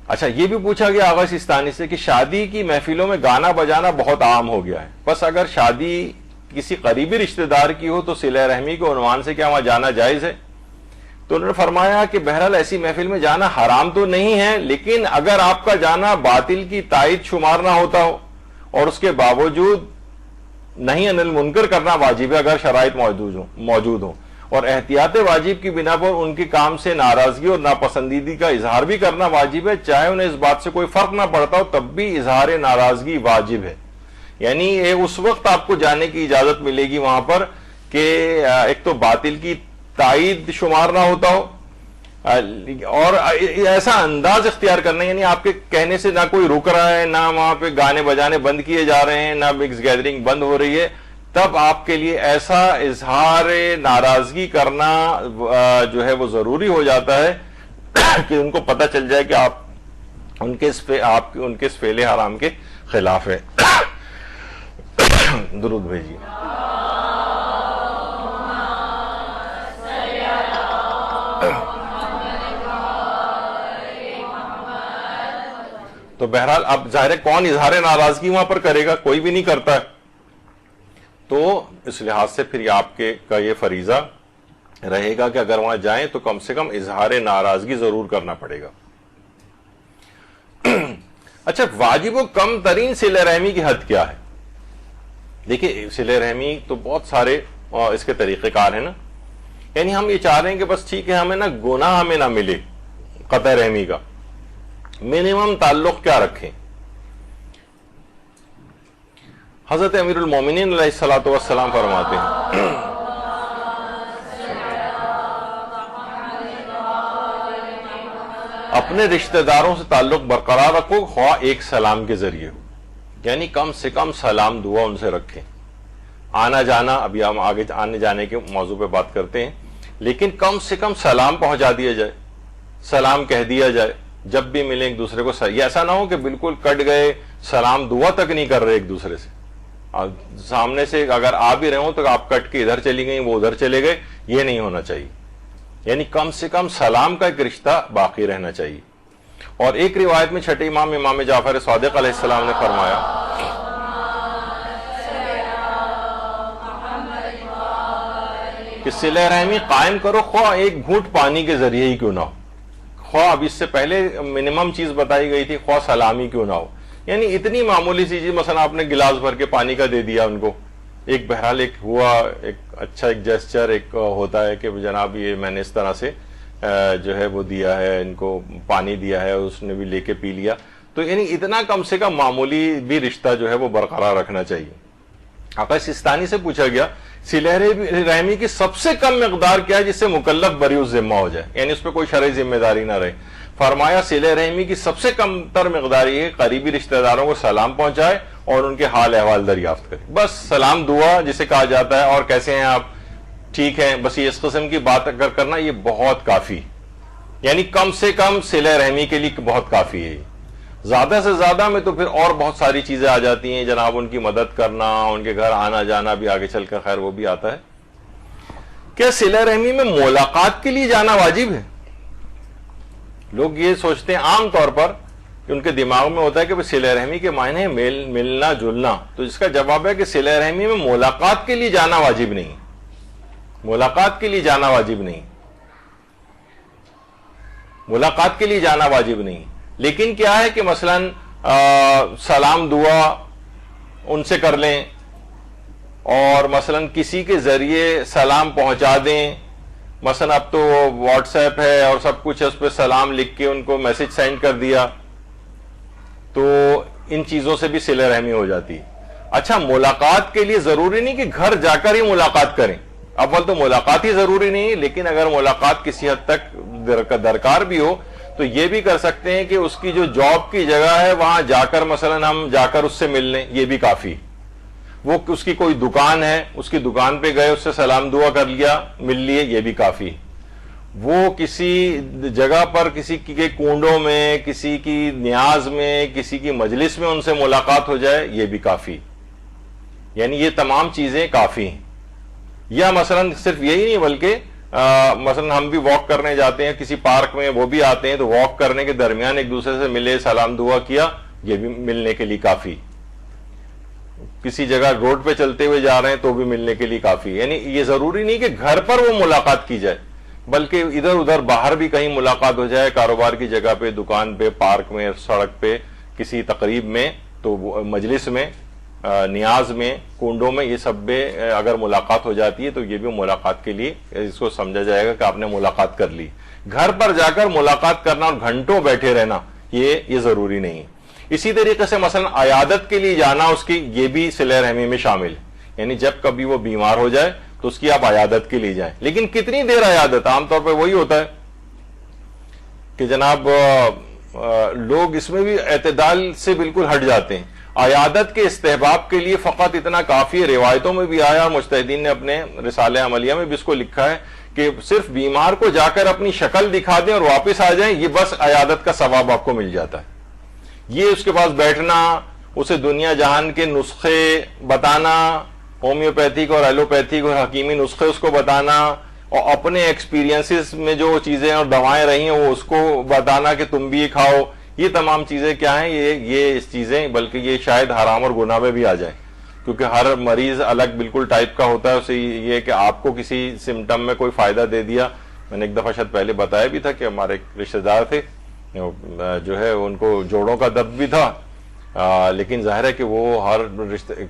اچھا، یہ بھی پوچھا گیا آغا سستانی سے کہ شادی کی محفلوں میں گانا بجانا بہت عام ہو گیا ہے، بس اگر شادی کسی قریبی رشتہ دار کی ہو تو صلہ رحمی کے عنوان سے کیا وہاں جانا جائز ہے؟ تو انہوں نے فرمایا کہ بہرحال ایسی محفل میں جانا حرام تو نہیں ہے، لیکن اگر آپ کا جانا باطل کی تائید شمار نہ ہوتا ہو اور اس کے باوجود نہیں انل منکر کرنا واجب ہے اگر شرائط موجود ہوں، اور احتیاط واجب کی بنا پر ان کے کام سے ناراضگی اور ناپسندیدگی کا اظہار بھی کرنا واجب ہے، چاہے انہیں اس بات سے کوئی فرق نہ پڑتا ہو تب بھی اظہار ناراضگی واجب ہے. یعنی اس وقت آپ کو جانے کی اجازت ملے گی وہاں پر کہ ایک تو باطل کی تائید شمار نہ ہوتا ہو، اور ایسا انداز اختیار کرنا، یعنی آپ کے کہنے سے نہ کوئی رک رہا ہے، نہ وہاں پہ گانے بجانے بند کیے جا رہے ہیں، نہ مکس گیدرنگ بند ہو رہی ہے، تب آپ کے لیے ایسا اظہار ناراضگی کرنا جو ہے وہ ضروری ہو جاتا ہے کہ ان کو پتہ چل جائے کہ آپ ان کے اس فعل حرام کے خلاف ہے. درود بھیجیے. تو بہرحال اب ظاہر ہے کون اظہار ناراضگی وہاں پر کرے گا؟ کوئی بھی نہیں کرتا ہے. تو اس لحاظ سے پھر آپ کا یہ فریضہ رہے گا کہ اگر وہاں جائیں تو کم سے کم اظہار ناراضگی ضرور کرنا پڑے گا. اچھا، واجب و کم ترین صلہ رحمی کی حد کیا ہے؟ دیکھیے، صلہ رحمی تو بہت سارے اس کے طریقہ کار ہیں نا. یعنی ہم یہ چاہ رہے ہیں کہ بس ٹھیک ہے، ہمیں نا گناہ ہمیں نہ ملے قطع رحمی کا، منیمم تعلق کیا رکھیں. حضرت امیر المومنین علیہ الصلوۃ والسلام فرماتے ہیں اپنے رشتہ داروں سے تعلق برقرار رکھو، خواہ ایک سلام کے ذریعے ہو. یعنی کم سے کم سلام دعا ان سے رکھیں. آنا جانا ابھی ہم آگے آنے جانے کے موضوع پہ بات کرتے ہیں، لیکن کم سے کم سلام پہنچا دیا جائے، سلام کہہ دیا جائے جب بھی ملیں ایک دوسرے کو. یہ ایسا نہ ہو کہ بالکل کٹ گئے، سلام دعا تک نہیں کر رہے ایک دوسرے سے. سامنے سے اگر آ بھی رہے ہوں تو آپ کٹ کے ادھر چلی گئیں، وہ ادھر چلے گئے، یہ نہیں ہونا چاہیے. یعنی کم سے کم سلام کا ایک رشتہ باقی رہنا چاہیے. اور ایک روایت میں چھٹے امام جعفر صادق علیہ السلام نے فرمایا کہ صلہ رحمی قائم کرو، خواہ ایک گھونٹ پانی کے ذریعے ہی کیوں نہ ہو. خواہ اب اس سے پہلے منیمم چیز بتائی گئی تھی، خواہ سلامی کیوں نہ ہو. یعنی اتنی معمولی سی چیز، مثلا آپ نے گلاس بھر کے پانی کا دے دیا ان کو، ایک بہرحال ایک ہوا، ایک اچھا ایک جیسچر ایک ہوتا ہے کہ جناب یہ میں نے اس طرح سے جو ہے وہ دیا ہے، ان کو پانی دیا ہے، اس نے بھی لے کے پی لیا. تو یعنی اتنا کم سے کم معمولی بھی رشتہ جو ہے وہ برقرار رکھنا چاہیے. آقا سستانی سے پوچھا گیا صلہ رحمی کی سب سے کم مقدار کیا ہے جس سے مکلف بری الذمہ ہو جائے، یعنی اس پہ کوئی شرعی ذمہ داری نہ رہے. فرمایا صلہ رحمی کی سب سے کم تر مقدار یہ قریبی رشتہ داروں کو سلام پہنچائے اور ان کے حال احوال دریافت کرے. بس سلام دعا جسے کہا جاتا ہے، اور کیسے ہیں آپ، ٹھیک ہے، بس یہ اس قسم کی بات اگر کرنا یہ بہت کافی، یعنی کم سے کم صلہ رحمی کے لیے بہت کافی ہے. زیادہ سے زیادہ میں تو پھر اور بہت ساری چیزیں آ جاتی ہیں جناب، ان کی مدد کرنا، ان کے گھر آنا جانا بھی آگے چل کر خیر وہ بھی آتا ہے. کیا صلہ رحمی میں ملاقات کے لیے جانا واجب ہے؟ لوگ یہ سوچتے ہیں عام طور پر کہ ان کے دماغ میں ہوتا ہے کہ صلہ رحمی کے معنی ہے ملنا جلنا. تو اس کا جواب ہے کہ صلہ رحمی میں ملاقات کے لیے جانا واجب نہیں. ملاقات کے لیے جانا واجب نہیں. ملاقات کے لیے جانا واجب نہیں. لیکن کیا ہے کہ مثلا سلام دعا ان سے کر لیں، اور مثلا کسی کے ذریعے سلام پہنچا دیں. مثلا اب تو واٹس ایپ ہے اور سب کچھ ہے، اس پہ سلام لکھ کے ان کو میسج سینڈ کر دیا، تو ان چیزوں سے بھی صلہ رحمی ہو جاتی ہے. اچھا، ملاقات کے لیے ضروری نہیں کہ گھر جا کر ہی ملاقات کریں. اول تو ملاقات ہی ضروری نہیں ہے، لیکن اگر ملاقات کسی حد تک درکار بھی ہو تو یہ بھی کر سکتے ہیں کہ اس کی جو جاب کی جگہ ہے وہاں جا کر مثلا ہم جا کر اس سے مل لیں، یہ بھی کافی. وہ اس کی کوئی دکان ہے، اس کی دکان پہ گئے، اس سے سلام دعا کر لیا، مل لیے، یہ بھی کافی. وہ کسی جگہ پر کسی کے کنڈوں میں، کسی کی نیاز میں، کسی کی مجلس میں ان سے ملاقات ہو جائے، یہ بھی کافی. یعنی یہ تمام چیزیں کافی ہیں. یا مثلا صرف یہی نہیں بلکہ مثلا ہم بھی واک کرنے جاتے ہیں کسی پارک میں، وہ بھی آتے ہیں تو واک کرنے کے درمیان ایک دوسرے سے ملے، سلام دعا کیا، یہ بھی ملنے کے لیے کافی. کسی جگہ روڈ پہ چلتے ہوئے جا رہے ہیں تو بھی ملنے کے لیے کافی. یعنی یہ ضروری نہیں کہ گھر پر وہ ملاقات کی جائے، بلکہ ادھر ادھر باہر بھی کہیں ملاقات ہو جائے، کاروبار کی جگہ پہ، دکان پہ، پارک میں، سڑک پہ، کسی تقریب میں، تو مجلس میں، نیاز میں، کنڈوں میں، یہ سب میں اگر ملاقات ہو جاتی ہے تو یہ بھی ملاقات کے لیے اس کو سمجھا جائے گا کہ آپ نے ملاقات کر لی. گھر پر جا کر ملاقات کرنا اور گھنٹوں بیٹھے رہنا یہ ضروری نہیں. اسی طریقے سے مثلا عیادت کے لیے جانا اس کی، یہ بھی صلہ رحمی میں شامل ہے. یعنی جب کبھی وہ بیمار ہو جائے تو اس کی آپ عیادت کے لیے جائیں. لیکن کتنی دیر عیادت؟ عام طور پہ وہی ہوتا ہے کہ جناب لوگ اس میں بھی اعتدال سے بالکل ہٹ جاتے ہیں. عیادت کے استحباب کے لیے فقط اتنا کافی ہے، روایتوں میں بھی آیا اور مجتہدین نے اپنے رسالہ عملیہ میں بھی اس کو لکھا ہے کہ صرف بیمار کو جا کر اپنی شکل دکھا دیں اور واپس آ جائیں، یہ بس عیادت کا ثواب آپ کو مل جاتا ہے. یہ اس کے پاس بیٹھنا، اسے دنیا جہان کے نسخے بتانا، ہومیوپیتھک اور ایلوپیتھک اور حکیمی نسخے اس کو بتانا، اور اپنے ایکسپیرینسز میں جو چیزیں اور دوائیں رہی ہیں وہ اس کو بتانا کہ تم بھی یہ کھاؤ، یہ تمام چیزیں کیا ہیں؟ یہ چیزیں بلکہ یہ شاید حرام اور گناہ میں بھی آ جائیں، کیونکہ ہر مریض الگ بالکل ٹائپ کا ہوتا ہے. اسے یہ کہ آپ کو کسی سمٹم میں کوئی فائدہ دے دیا. میں نے ایک دفعہ شاید پہلے بتایا بھی تھا کہ ہمارے رشتہ دار تھے جو ہے ان کو جوڑوں کا درد بھی تھا، لیکن ظاہر ہے کہ وہ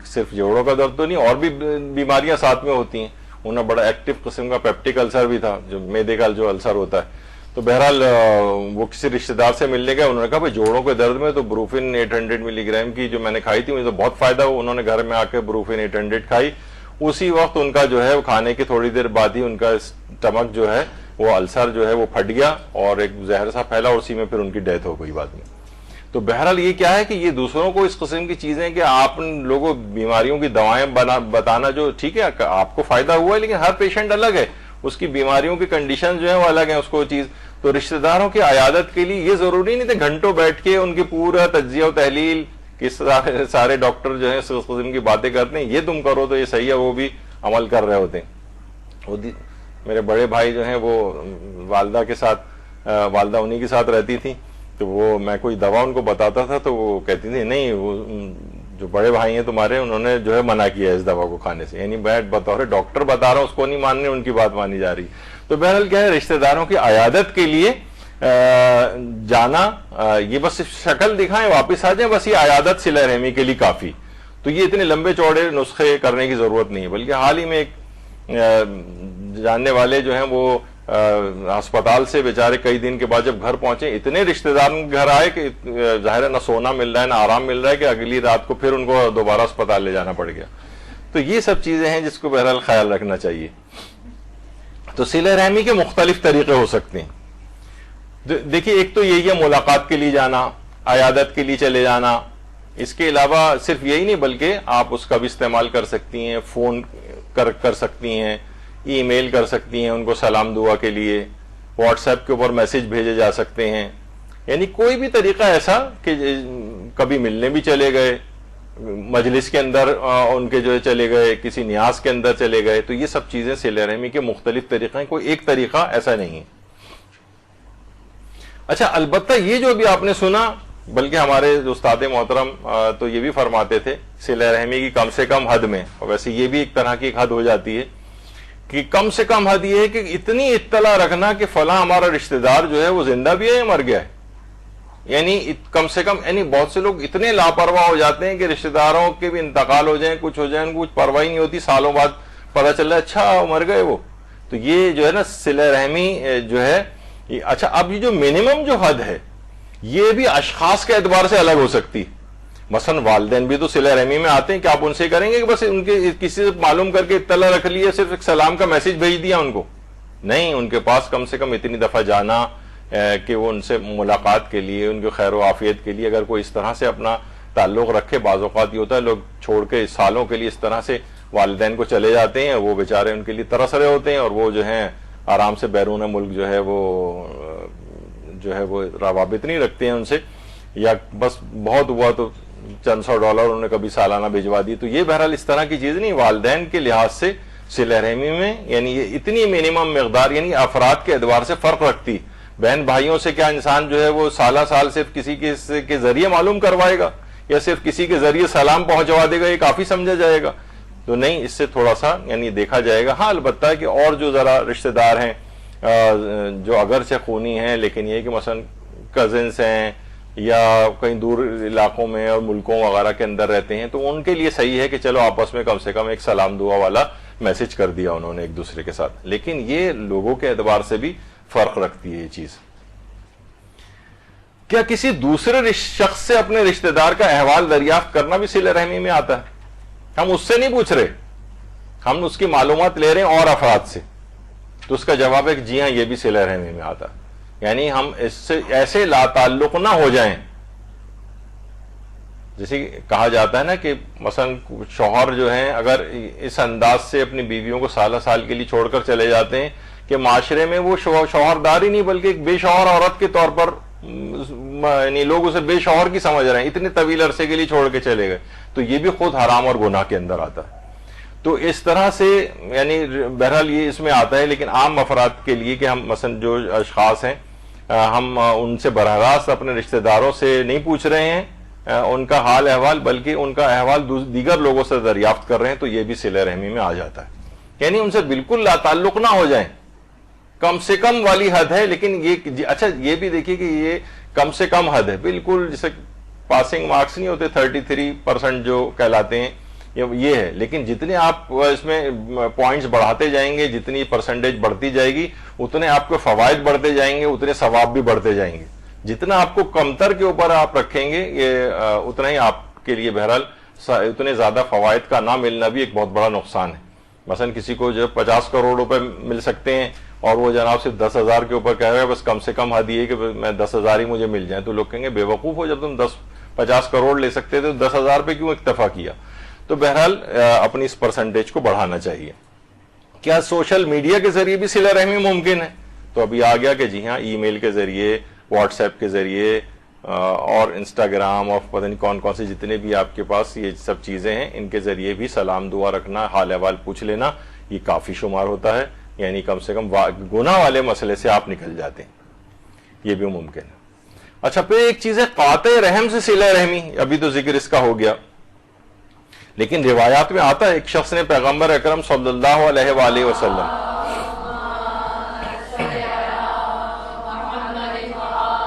صرف جوڑوں کا درد تو نہیں، اور بھی بیماریاں ساتھ میں ہوتی ہیں. انہیں بڑا ایکٹیو قسم کا پیپٹک السر بھی تھا، جو معدے کا جو السر ہوتا ہے. تو بہرحال وہ کسی رشتہ دار سے ملنے گئے، انہوں نے کہا بھائی جوڑوں کے درد میں تو بروفن 800 ملی گرام کی جو میں نے کھائی تھی مجھے تو بہت فائدہ ہوا. انہوں نے گھر میں آ کے بروفن 800 کھائی. اسی وقت ان کا جو ہے وہ کھانے کی تھوڑی دیر بعد ہی ان کا اسٹمک جو ہے وہ السر جو ہے وہ پھٹ گیا اور ایک زہر سا پھیلا، اور اسی میں پھر ان کی ڈیتھ ہو گئی بعد میں. تو بہرحال یہ کیا ہے کہ یہ دوسروں کو اس قسم کی چیزیں کہ آپ لوگوں بیماریوں کی دوائیں بتانا، جو ٹھیک ہے آپ کو فائدہ ہوا ہے لیکن ہر پیشنٹ الگ ہے، اس کی بیماریوں کی کنڈیشن جو ہے وہ الگ ہیں اس کو چیز. تو رشتہ داروں کی عیادت کے لیے یہ ضروری نہیں تھے گھنٹوں بیٹھ کے ان کی پورا تجزیہ و تحلیل، کس سارے ڈاکٹر جو ہے اس قسم کی باتیں کرتے ہیں، یہ تم کرو تو یہ صحیح ہے، وہ بھی عمل کر رہے ہوتے ہیں. میرے بڑے بھائی جو ہیں وہ والدہ کے ساتھ، والدہ انہی کے ساتھ رہتی تھی، تو وہ میں کوئی دوا ان کو بتاتا تھا تو وہ کہتی تھی نہیں، وہ جو بڑے بھائی ہیں تمہارے انہوں نے جو ہے منع کیا ہے اس دوا کو کھانے سے. یعنی میں بطور ڈاکٹر بتا رہا ہوں، اس کو نہیں ماننے، ان کی بات مانی جا رہی. تو بہرحال کیا ہے، رشتہ داروں کی عیادت کے لیے جانا، یہ بس شکل دکھائیں واپس آ جائیں، بس یہ عیادت صلہ رحمی کے لیے کافی. تو یہ اتنے لمبے چوڑے نسخے کرنے کی ضرورت نہیں ہے. بلکہ حال ہی میں ایک جاننے والے جو ہیں وہ ہسپتال سے بیچارے کئی دن کے بعد جب گھر پہنچے، اتنے رشتہ دار گھر آئے کہ ظاہر ہے نہ سونا مل رہا ہے نہ آرام مل رہا ہے، کہ اگلی رات کو پھر ان کو دوبارہ ہسپتال لے جانا پڑ گیا. تو یہ سب چیزیں ہیں جس کو بہرحال خیال رکھنا چاہیے. تو صلہ رحمی کے مختلف طریقے ہو سکتے ہیں. دیکھیے ایک تو یہی ہے ملاقات کے لیے جانا، عیادت کے لیے چلے جانا. اس کے علاوہ صرف یہی نہیں بلکہ آپ اس کا بھی استعمال کر سکتی ہیں، فون کر سکتی ہیں، ای میل کر سکتی ہیں ان کو سلام دعا کے لیے، واٹس ایپ کے اوپر میسج بھیجے جا سکتے ہیں. یعنی کوئی بھی طریقہ ایسا کہ کبھی ملنے بھی چلے گئے، مجلس کے اندر ان کے جو چلے گئے، کسی نیاز کے اندر چلے گئے، تو یہ سب چیزیں صلہ رحمی کے مختلف طریقے ہیں، کوئی ایک طریقہ ایسا نہیں ہے۔ اچھا، البتہ یہ جو بھی آپ نے سنا، بلکہ ہمارے استاد محترم تو یہ بھی فرماتے تھے صلہ رحمی کی کم سے کم حد میں، اور ویسے یہ بھی ایک طرح کی ایک حد ہو جاتی ہے کہ کم سے کم حد یہ ہے کہ اتنی اطلاع رکھنا کہ فلاں ہمارا رشتہ دار جو ہے وہ زندہ بھی ہے یا مر گیا ہے۔ یعنی کم سے کم، یعنی بہت سے لوگ اتنے لاپرواہ ہو جاتے ہیں کہ رشتہ داروں کے بھی انتقال ہو جائیں، کچھ ہو جائیں، ان کو کچھ پرواہ نہیں ہوتی، سالوں بعد پتہ چل رہا ہے اچھا مر گئے وہ۔ تو یہ جو ہے نا صلہ رحمی جو ہے، اچھا اب یہ جو منیمم جو حد ہے یہ بھی اشخاص کے اعتبار سے الگ ہو سکتی ہے۔ مثلا والدین بھی تو صلہ رحمی میں آتے ہیں کہ آپ ان سے کریں گے کہ بس ان کے کسی سے معلوم کر کے اطلاع رکھ لیے، صرف ایک سلام کا میسج بھیج دیا ان کو؟ نہیں، ان کے پاس کم سے کم اتنی دفعہ جانا کہ وہ ان سے ملاقات کے لیے، ان کے خیر و عافیت کے لیے اگر کوئی اس طرح سے اپنا تعلق رکھے۔ بعض اوقات یہ ہوتا ہے لوگ چھوڑ کے سالوں کے لیے اس طرح سے والدین کو چلے جاتے ہیں، وہ بیچارے ان کے لیے ترس رہے ہوتے ہیں، اور وہ جو ہیں آرام سے بیرون ملک جو ہے وہ روابط نہیں رکھتے ہیں ان سے، یا بس بہت ہوا تو چند $100 انہوں نے کبھی سالانہ بھجوا دی۔ تو یہ بہرحال اس طرح کی چیز نہیں، والدین کے لحاظ سے صلہ رحمی میں یعنی یہ اتنی منیمم مقدار، یعنی افراد کے اعتبار سے فرق رکھتی۔ بہن بھائیوں سے کیا انسان جو ہے وہ سالہ سال صرف کسی کے ذریعے معلوم کروائے گا، یا صرف کسی کے ذریعے سلام پہنچوا دے گا، یہ کافی سمجھا جائے گا؟ تو نہیں، اس سے تھوڑا سا یعنی دیکھا جائے گا۔ ہاں البتہ کہ اور جو ذرا رشتہ دار ہیں جو اگرچہ خونی ہیں، لیکن یہ کہ مثلا کزنس ہیں یا کہیں دور علاقوں میں اور ملکوں وغیرہ کے اندر رہتے ہیں، تو ان کے لیے صحیح ہے کہ چلو آپس میں کم سے کم ایک سلام دعا والا میسج کر دیا انہوں نے ایک دوسرے کے ساتھ، لیکن یہ لوگوں کے اعتبار سے بھی فرق رکھتی ہے یہ چیز۔ کیا کسی دوسرے شخص سے اپنے رشتہ دار کا احوال دریافت کرنا بھی صلہ رحمی میں آتا ہے؟ ہم اس سے نہیں پوچھ رہے، ہم اس کی معلومات لے رہے ہیں اور افراد سے، تو اس کا جواب ہے کہ جی ہاں یہ بھی صلہ رحمی میں آتا ہے۔ یعنی ہم اس سے ایسے لا تعلق نہ ہو جائیں، جیسے کہا جاتا ہے نا کہ مثلا شوہر جو ہیں اگر اس انداز سے اپنی بیویوں کو سالہ سال کے لیے چھوڑ کر چلے جاتے ہیں کہ معاشرے میں وہ شوہردار ہی نہیں بلکہ ایک بے شوہر عورت کے طور پر، یعنی لوگ اسے بے شوہر کی سمجھ رہے ہیں، اتنے طویل عرصے کے لیے چھوڑ کے چلے گئے، تو یہ بھی خود حرام اور گناہ کے اندر آتا ہے۔ تو اس طرح سے یعنی بہرحال یہ اس میں آتا ہے، لیکن عام افراد کے لیے کہ ہم مثلا جو اشخاص ہیں ہم ان سے براہ راست اپنے رشتہ داروں سے نہیں پوچھ رہے ہیں ان کا حال احوال، بلکہ ان کا احوال دیگر لوگوں سے دریافت کر رہے ہیں، تو یہ بھی صلہ رحمی میں آ جاتا ہے۔ یعنی ان سے بالکل لا تعلق نہ ہو جائیں، کم سے کم والی حد ہے، لیکن یہ اچھا یہ بھی دیکھیے کہ یہ کم سے کم حد ہے، بالکل جیسے پاسنگ مارکس نہیں ہوتے 33% جو کہلاتے ہیں یہ ہے، لیکن جتنے آپ اس میں پوائنٹس بڑھاتے جائیں گے، جتنی پرسنٹیج بڑھتی جائے گی، اتنے آپ کو فوائد بڑھتے جائیں گے، اتنے ثواب بھی بڑھتے جائیں گے۔ جتنا آپ کو کمتر کے اوپر آپ رکھیں گے یہ اتنا ہی آپ کے لیے بہرحال اتنے زیادہ فوائد کا نہ ملنا بھی ایک بہت بڑا نقصان ہے۔ مثلا کسی کو جو 50 کروڑ روپے مل سکتے ہیں اور وہ جناب صرف 10,000 کے اوپر کہہ رہے ہیں بس کم سے کم حد یہ کہ میں 10,000 ہی مجھے مل جائیں، تو لوگ کہیں گے بے وقوف ہو، جب تم 50 کروڑ لے سکتے تھے تو 10,000 پہ کیوں اکتفا کیا؟ تو بہرحال اپنی اس پرسنٹیج کو بڑھانا چاہیے۔ کیا سوشل میڈیا کے ذریعے بھی صلہ رحمی ممکن ہے؟ تو ابھی آ گیا کہ جی ہاں، ای میل کے ذریعے، واٹس ایپ کے ذریعے اور انسٹاگرام اور پتہ نہیں کون کون سے جتنے بھی آپ کے پاس یہ سب چیزیں ہیں، ان کے ذریعے بھی سلام دعا رکھنا، حال احوال پوچھ لینا، یہ کافی شمار ہوتا ہے۔ یعنی کم سے کم گناہ والے مسئلے سے آپ نکل جاتے ہیں، یہ بھی ممکن ہے۔ اچھا، پھر ایک چیز ہے قاطع رحم سے صلہ رحمی، ابھی تو ذکر اس کا ہو گیا، لیکن روایات میں آتا ہے ایک شخص نے پیغمبر اکرم صلی اللہ علیہ وآلہ وسلم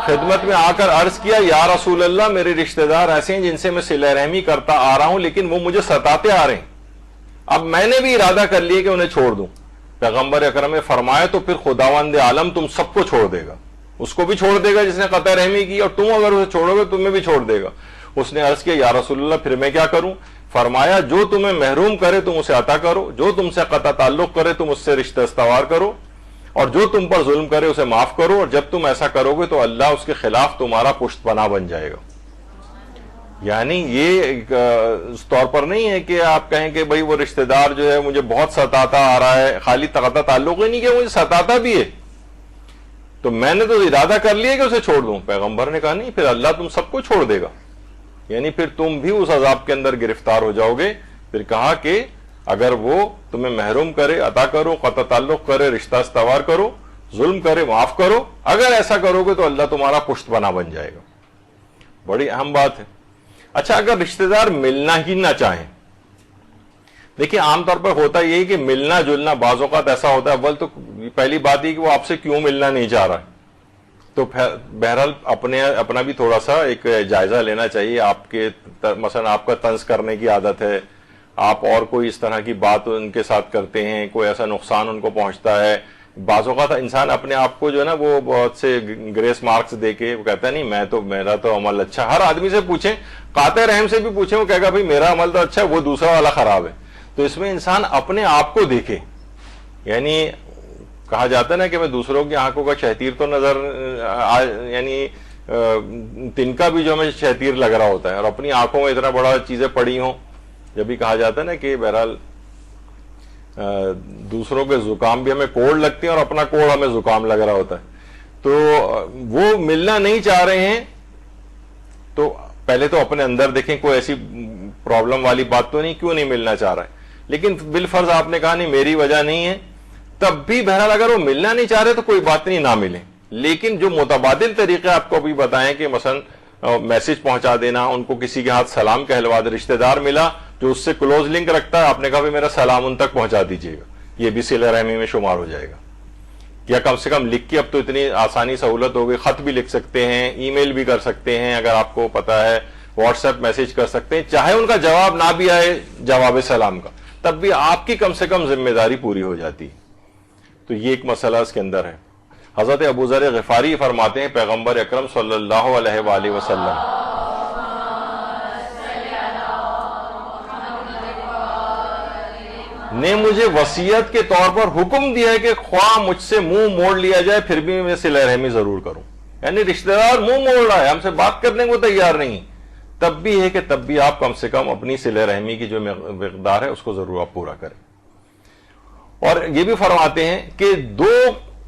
خدمت میں آ کر عرض کیا، یا رسول اللہ، میرے رشتہ دار ایسے ہیں جن سے میں صلہ رحمی کرتا آ رہا ہوں، لیکن وہ مجھے ستاتے آ رہے ہیں، اب میں نے بھی ارادہ کر لیا کہ انہیں چھوڑ دوں۔ پیغمبر اکرم نے فرمایا تو پھر خداوند عالم تم سب کو چھوڑ دے گا، اس کو بھی چھوڑ دے گا جس نے قطع رحمی کی، اور تم اگر اسے چھوڑو گے تمہیں بھی چھوڑ دے گا۔ اس نے عرض کیا، یا رسول اللہ، پھر میں کیا کروں؟ فرمایا، جو تمہیں محروم کرے تم اسے عطا کرو، جو تم سے قطع تعلق کرے تم اس سے رشتہ استوار کرو، اور جو تم پر ظلم کرے اسے معاف کرو، اور جب تم ایسا کرو گے تو اللہ اس کے خلاف تمہارا پشت پناہ بن جائے گا۔ یعنی یہ اس طور پر نہیں ہے کہ آپ کہیں کہ بھئی وہ رشتہ دار جو ہے مجھے بہت ستاتا آ رہا ہے، خالی قطع تعلق ہی نہیں کہ مجھے ستاتا بھی ہے، تو میں نے تو ارادہ کر لیا کہ اسے چھوڑ دوں. پیغمبر نے کہا نہیں, پھر اللہ تم سب کو چھوڑ دے گا, یعنی پھر تم بھی اس عذاب کے اندر گرفتار ہو جاؤ گے. پھر کہا کہ اگر وہ تمہیں محروم کرے عطا کرو, قطع تعلق کرے رشتہ استوار کرو, ظلم کرے معاف کرو, اگر ایسا کرو گے تو اللہ تمہارا پشت بنا بن جائے گا. بڑی اہم بات ہے. اچھا, اگر رشتہ دار ملنا ہی نہ چاہیں, دیکھیے عام طور پر ہوتا یہی کہ ملنا جلنا بعض اوقات ایسا ہوتا ہے, اول تو پہلی بات یہ کہ وہ آپ سے کیوں ملنا نہیں چاہ رہا ہے, تو بہرحال اپنا بھی تھوڑا سا ایک جائزہ لینا چاہیے. آپ کے مثلا آپ کا طنز کرنے کی عادت ہے, آپ اور کوئی اس طرح کی بات ان کے ساتھ کرتے ہیں, کوئی ایسا نقصان ان کو پہنچتا ہے. بعض اوقات انسان اپنے آپ کو جو ہے نا وہ بہت سے گریس مارکس دے کے وہ کہتا ہے نہیں میرا تو عمل اچھا. ہر آدمی سے پوچھیں, قاطع رحم سے بھی پوچھیں, وہ کہے گا بھائی میرا عمل تو اچھا ہے, وہ دوسرا والا خراب ہے. تو اس میں انسان اپنے آپ کو دیکھے. یعنی کہا جاتا ہے نا کہ میں دوسروں کی آنکھوں کا شہتیر تو نظر یعنی تنکا بھی جو ہمیں شہتیر لگ رہا ہوتا ہے, اور اپنی آنکھوں میں اتنا بڑا چیزیں پڑی ہوں. جب بھی کہا جاتا ہے نا کہ بہرحال دوسروں کے زکام بھی ہمیں کوڑ لگتے ہیں اور اپنا کوڑ ہمیں زکام لگ رہا ہوتا ہے. تو وہ ملنا نہیں چاہ رہے ہیں تو پہلے تو اپنے اندر دیکھیں کوئی ایسی پرابلم والی بات تو نہیں, کیوں نہیں ملنا چاہ رہا ہے. لیکن بالفرض آپ نے کہا نہیں میری وجہ نہیں ہے, تب بھی بہرحال اگر وہ ملنا نہیں چاہ رہے تو کوئی بات نہیں, نہ ملیں. لیکن جو متبادل طریقے آپ کو بھی بتائیں کہ مثلا میسج پہنچا دینا, ان کو کسی کے ہاتھ سلام کہلوا دے, رشتہ دار ملا جو اس سے کلوز لنک رکھتا ہے, آپ نے کہا بھی میرا سلام ان تک پہنچا دیجیے گا, یہ بھی صلہ رحمی میں شمار ہو جائے گا. یا کم سے کم لکھ کے, اب تو اتنی آسانی سہولت ہو گئی, خط بھی لکھ سکتے ہیں, ای میل بھی کر سکتے ہیں, اگر آپ کو پتا ہے واٹس ایپ میسج کر سکتے ہیں, چاہے ان کا جواب نہ بھی آئے جواب سلام کا, تب بھی آپ کی کم سے کم ذمہ داری پوری ہو جاتی. تو یہ ایک مسئلہ اس کے اندر ہے. حضرت ابو ذر غفاری فرماتے ہیں پیغمبر اکرم صلی اللہ علیہ وآلہ وسلم نے مجھے وصیت کے طور پر حکم دیا ہے کہ خواہ مجھ سے منہ موڑ لیا جائے پھر بھی میں صلہ رحمی ضرور کروں. یعنی رشتہ دار منہ موڑ رہا ہے, ہم سے بات کرنے کو تیار نہیں, تب بھی ہے کہ تب بھی آپ کم سے کم اپنی صلہ رحمی کی جو مقدار ہے اس کو ضرور آپ پورا کریں. اور یہ بھی فرماتے ہیں کہ دو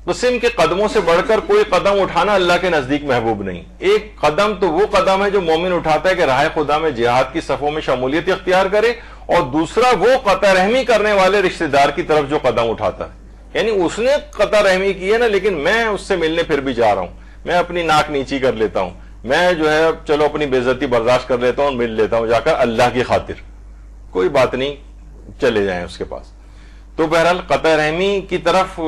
قسم کے قدموں سے بڑھ کر کوئی قدم اٹھانا اللہ کے نزدیک محبوب نہیں. ایک قدم تو وہ قدم ہے جو مومن اٹھاتا ہے کہ راہ خدا میں جہاد کی صفوں میں شمولیت اختیار کرے, اور دوسرا وہ قطع رحمی کرنے والے رشتہ دار کی طرف جو قدم اٹھاتا ہے. یعنی اس نے قطع رحمی کی ہے نا, لیکن میں اس سے ملنے پھر بھی جا رہا ہوں, میں اپنی ناک نیچی کر لیتا ہوں, میں جو ہے چلو اپنی بے عزتی برداشت کر لیتا ہوں, مل لیتا ہوں جا کر اللہ کی خاطر, کوئی بات نہیں, چلے جائیں اس کے پاس. تو بہرحال قطع رحمی کی طرف,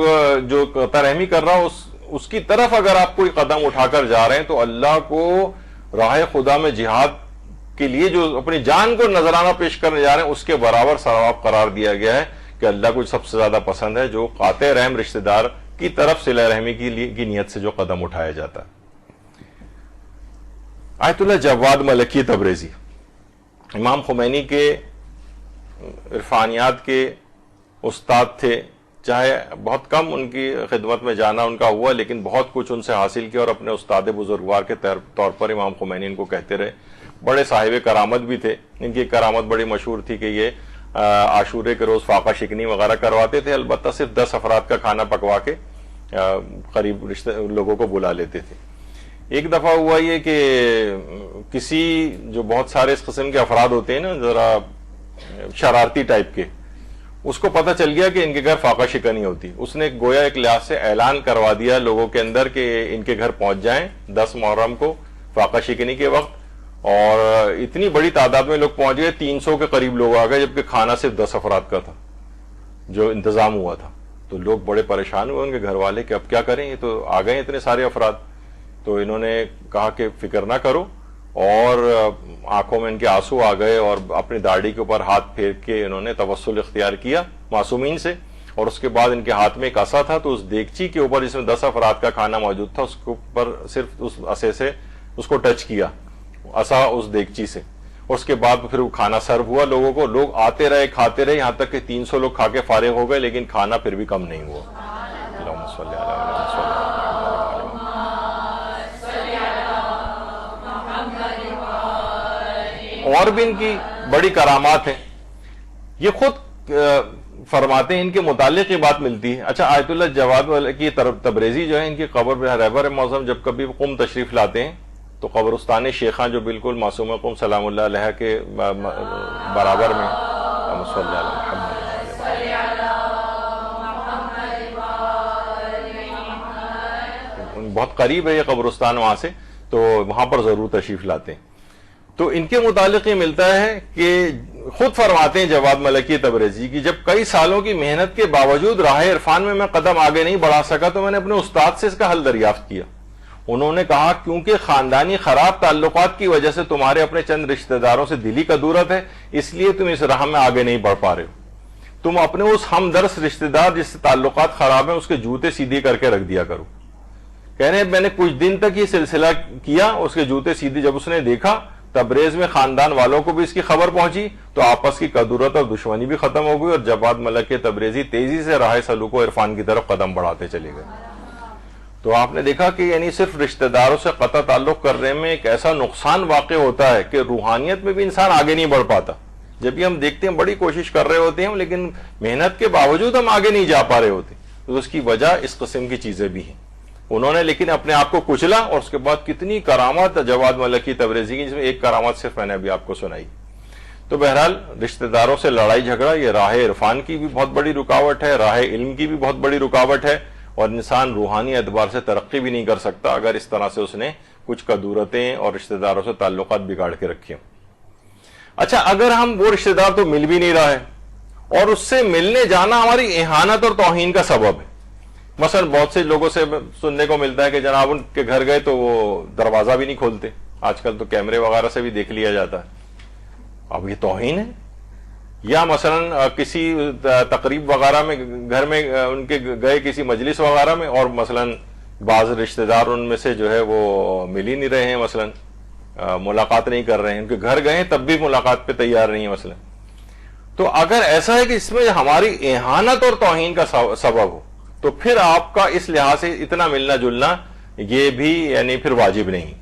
جو قطع رحمی کر رہا اس کی طرف اگر آپ کوئی قدم اٹھا کر جا رہے ہیں تو اللہ کو راہ خدا میں جہاد کے لیے جو اپنی جان کو نذرانہ پیش کرنے جا رہے ہیں اس کے برابر ثواب قرار دیا گیا ہے کہ اللہ کو سب سے زیادہ پسند ہے جو قاطع رحم رشتہ دار کی طرف صلہ رحمی کی نیت سے جو قدم اٹھایا جاتا ہے. آیت اللہ جواد ملکی تبریزی امام خمینی کے عرفانیات کے استاد تھے, چاہے بہت کم ان کی خدمت میں جانا ان کا ہوا, لیکن بہت کچھ ان سے حاصل کیا, اور اپنے استاد بزرگوار کے طور پر امام خمینی ان کو کہتے رہے. بڑے صاحب کرامت بھی تھے, ان کی کرامت بڑی مشہور تھی کہ یہ عاشورے کے روز فاقہ شکنی وغیرہ کرواتے تھے, البتہ صرف 10 افراد کا کھانا پکوا کے قریب رشتہ لوگوں کو بلا لیتے تھے. ایک دفعہ ہوا یہ کہ کسی جو بہت سارے اس قسم کے افراد ہوتے ہیں نا ذرا شرارتی ٹائپ کے, اس کو پتہ چل گیا کہ ان کے گھر فاقہ شکنی ہوتی. اس نے گویا ایک لحاظ سے اعلان کروا دیا لوگوں کے اندر کہ ان کے گھر پہنچ جائیں 10 محرم کو فاقہ شکنی کے وقت, اور اتنی بڑی تعداد میں لوگ پہنچ گئے, 300 کے قریب لوگ آ گئے, جبکہ کھانا صرف 10 افراد کا تھا جو انتظام ہوا تھا. تو لوگ بڑے پریشان ہوئے ان کے گھر والے کہ اب کیا کریں, یہ تو آ گئے اتنے سارے افراد. تو انہوں نے کہا کہ فکر نہ کرو, اور آنکھوں میں ان کے آنسو آ گئے, اور اپنی داڑھی کے اوپر ہاتھ پھیر کے انہوں نے توسل اختیار کیا معصومین سے, اور اس کے بعد ان کے ہاتھ میں ایک عصا تھا, تو اس دیگچی کے اوپر جس میں 10 افراد کا کھانا موجود تھا اس کے اوپر صرف اس عصے سے اس کو ٹچ کیا, عصا اس دیگچی سے. اس کے بعد پھر وہ کھانا سرو ہوا لوگوں کو, لوگ آتے رہے کھاتے رہے, یہاں تک کہ 300 لوگ کھا کے فارغ ہو گئے, لیکن کھانا پھر بھی کم نہیں ہوا. اللہم صلی علی اور بھی ان کی بڑی کرامات ہیں. یہ خود فرماتے ہیں ان کے متعلق یہ بات ملتی ہے. اچھا آیت اللہ جواد کی تبریزی جو ہے ان کی قبر رہبر معظم جب کبھی قم تشریف لاتے ہیں تو قبرستان شیخاں جو بالکل معصوم قم سلام اللہ علیہ کے برابر میں صلی اللہ بہت قریب ہے یہ قبرستان وہاں سے، تو وہاں پر ضرور تشریف لاتے ہیں. تو ان کے متعلق یہ ملتا ہے کہ خود فرماتے ہیں جواد ملکی تبریزی کی جب کئی سالوں کی محنت کے باوجود راہ عرفان میں قدم آگے نہیں بڑھا سکا تو میں نے اپنے استاد سے اس کا حل دریافت کیا. انہوں نے کہا کیونکہ خاندانی خراب تعلقات کی وجہ سے تمہارے اپنے چند رشتہ داروں سے دلی کدورت ہے، اس لیے تم اس راہ میں آگے نہیں بڑھ پا رہے ہو. تم اپنے اس ہمدرد رشتہ دار جس سے تعلقات خراب ہیں اس کے جوتے سیدھے کر کے رکھ دیا کرو. کہہ رہے ہیں میں نے کچھ دن تک یہ سلسلہ کیا، اس کے جوتے سیدھے جب اس نے دیکھا تبریز میں خاندان والوں کو بھی اس کی خبر پہنچی تو آپس کی کدورت اور دشمنی بھی ختم ہو گئی اور جواد ملک تبریزی تیزی سے راہ سلوک و عرفان کی طرف قدم بڑھاتے چلے گئے. تو آپ نے دیکھا کہ یعنی صرف رشتہ داروں سے قطع تعلق کرنے میں ایک ایسا نقصان واقع ہوتا ہے کہ روحانیت میں بھی انسان آگے نہیں بڑھ پاتا. جب بھی ہم دیکھتے ہیں بڑی کوشش کر رہے ہوتے ہیں لیکن محنت کے باوجود ہم آگے نہیں جا پا رہے ہوتے، تو اس کی وجہ اس قسم کی چیزیں بھی ہیں. انہوں نے لیکن اپنے آپ کو کچلا اور اس کے بعد کتنی کرامات جواد ملکی تبریزی کی، جس میں ایک کرامت صرف میں نے ابھی آپ کو سنائی. تو بہرحال رشتہ داروں سے لڑائی جھگڑا یہ راہ عرفان کی بھی بہت بڑی رکاوٹ ہے، راہ علم کی بھی بہت بڑی رکاوٹ ہے، اور انسان روحانی اعتبار سے ترقی بھی نہیں کر سکتا اگر اس طرح سے اس نے کچھ کدورتیں اور رشتہ داروں سے تعلقات بگاڑ کے رکھے ہوں. اچھا اگر ہم وہ رشتہ دار تو مل بھی نہیں رہا ہے اور اس سے ملنے جانا ہماری اہانت اور توہین کا سبب ہے. مثلا بہت سے لوگوں سے سننے کو ملتا ہے کہ جناب ان کے گھر گئے تو وہ دروازہ بھی نہیں کھولتے، آج کل تو کیمرے وغیرہ سے بھی دیکھ لیا جاتا ہے. اب یہ توہین ہے. یا مثلا کسی تقریب وغیرہ میں گھر میں ان کے گئے کسی مجلس وغیرہ میں اور مثلا بعض رشتہ دار ان میں سے جو ہے وہ مل ہی نہیں رہے ہیں، مثلا ملاقات نہیں کر رہے ہیں، ان کے گھر گئے تب بھی ملاقات پہ تیار نہیں ہے مثلا. تو اگر ایسا ہے کہ اس میں ہماری اہانت اور توہین کا سبب ہو تو پھر آپ کا اس لحاظ سے اتنا ملنا جلنا یہ بھی یعنی پھر واجب نہیں.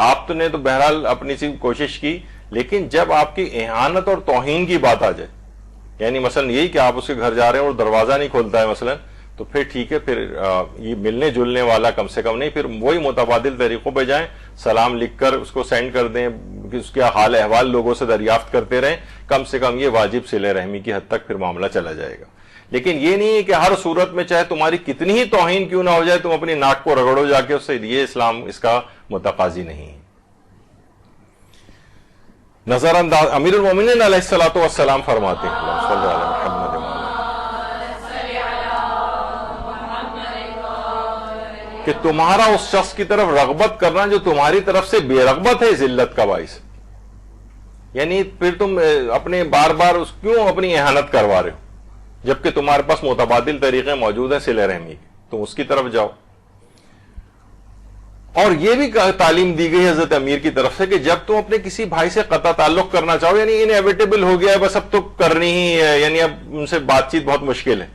آپ تو نے تو بہرحال اپنی سی کوشش کی، لیکن جب آپ کی اہانت اور توہین کی بات آ جائے، یعنی مثلا یہی کہ آپ اس کے گھر جا رہے ہیں اور دروازہ نہیں کھولتا ہے مثلا، تو پھر ٹھیک ہے، پھر یہ ملنے جلنے والا کم سے کم نہیں، پھر وہی متبادل طریقوں پہ جائیں، سلام لکھ کر اس کو سینڈ کر دیں، اس کے حال احوال لوگوں سے دریافت کرتے رہیں، کم سے کم یہ واجب صلہ رحمی کی حد تک پھر معاملہ چلا جائے گا. لیکن یہ نہیں ہے کہ ہر صورت میں چاہے تمہاری کتنی ہی توہین کیوں نہ ہو جائے تم اپنی ناک کو رگڑو جا کے اس سے، یہ اسلام اس کا متقاضی نہیں ہے. نظر انداز امیر المومنین علیہ الصلوۃ والسلام فرماتے ہیں صلی اللہ علیہ محمد کہ تمہارا اس شخص کی طرف رغبت کرنا جو تمہاری طرف سے بے رغبت ہے ذلت کا باعث. یعنی پھر تم اپنے بار بار کیوں اپنی اہانت کروا رہے ہو جبکہ تمہارے پاس متبادل طریقے موجود ہیں صلہ رحمی کے، تم اس کی طرف جاؤ. اور یہ بھی تعلیم دی گئی حضرت امیر کی طرف سے کہ جب تم اپنے کسی بھائی سے قطع تعلق کرنا چاہو، یعنی انیویٹیبل ہو گیا ہے بس اب تو کرنی ہی ہے، یعنی اب ان سے بات چیت بہت مشکل ہے،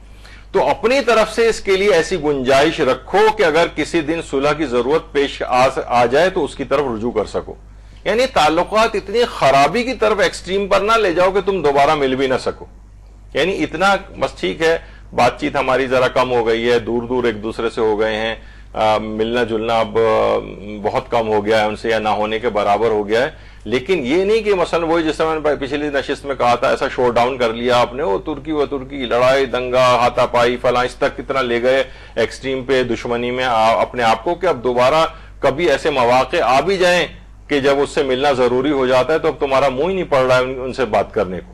تو اپنی طرف سے اس کے لیے ایسی گنجائش رکھو کہ اگر کسی دن صلح کی ضرورت پیش آ جائے تو اس کی طرف رجوع کر سکو. یعنی تعلقات اتنی خرابی کی طرف ایکسٹریم پر نہ لے جاؤ کہ تم دوبارہ مل بھی نہ سکو. یعنی اتنا بس ٹھیک ہے بات چیت ہماری ذرا کم ہو گئی ہے، دور دور ایک دوسرے سے ہو گئے ہیں، ملنا جلنا اب بہت کم ہو گیا ہے ان سے یا نہ ہونے کے برابر ہو گیا ہے، لیکن یہ نہیں کہ مثلا وہی جیسے میں نے پچھلی نشست میں کہا تھا ایسا شو ڈاؤن کر لیا آپ نے، وہ ترکی لڑائی دنگا ہاتھا پائی فلاں اس تک کتنا لے گئے ایکسٹریم پہ دشمنی میں اپنے آپ کو کہ اب دوبارہ کبھی ایسے مواقع آ بھی جائیں کہ جب اس سے ملنا ضروری ہو جاتا ہے تو اب تمہارا منہ ہی نہیں پڑ رہا ہے ان سے بات کرنے کو.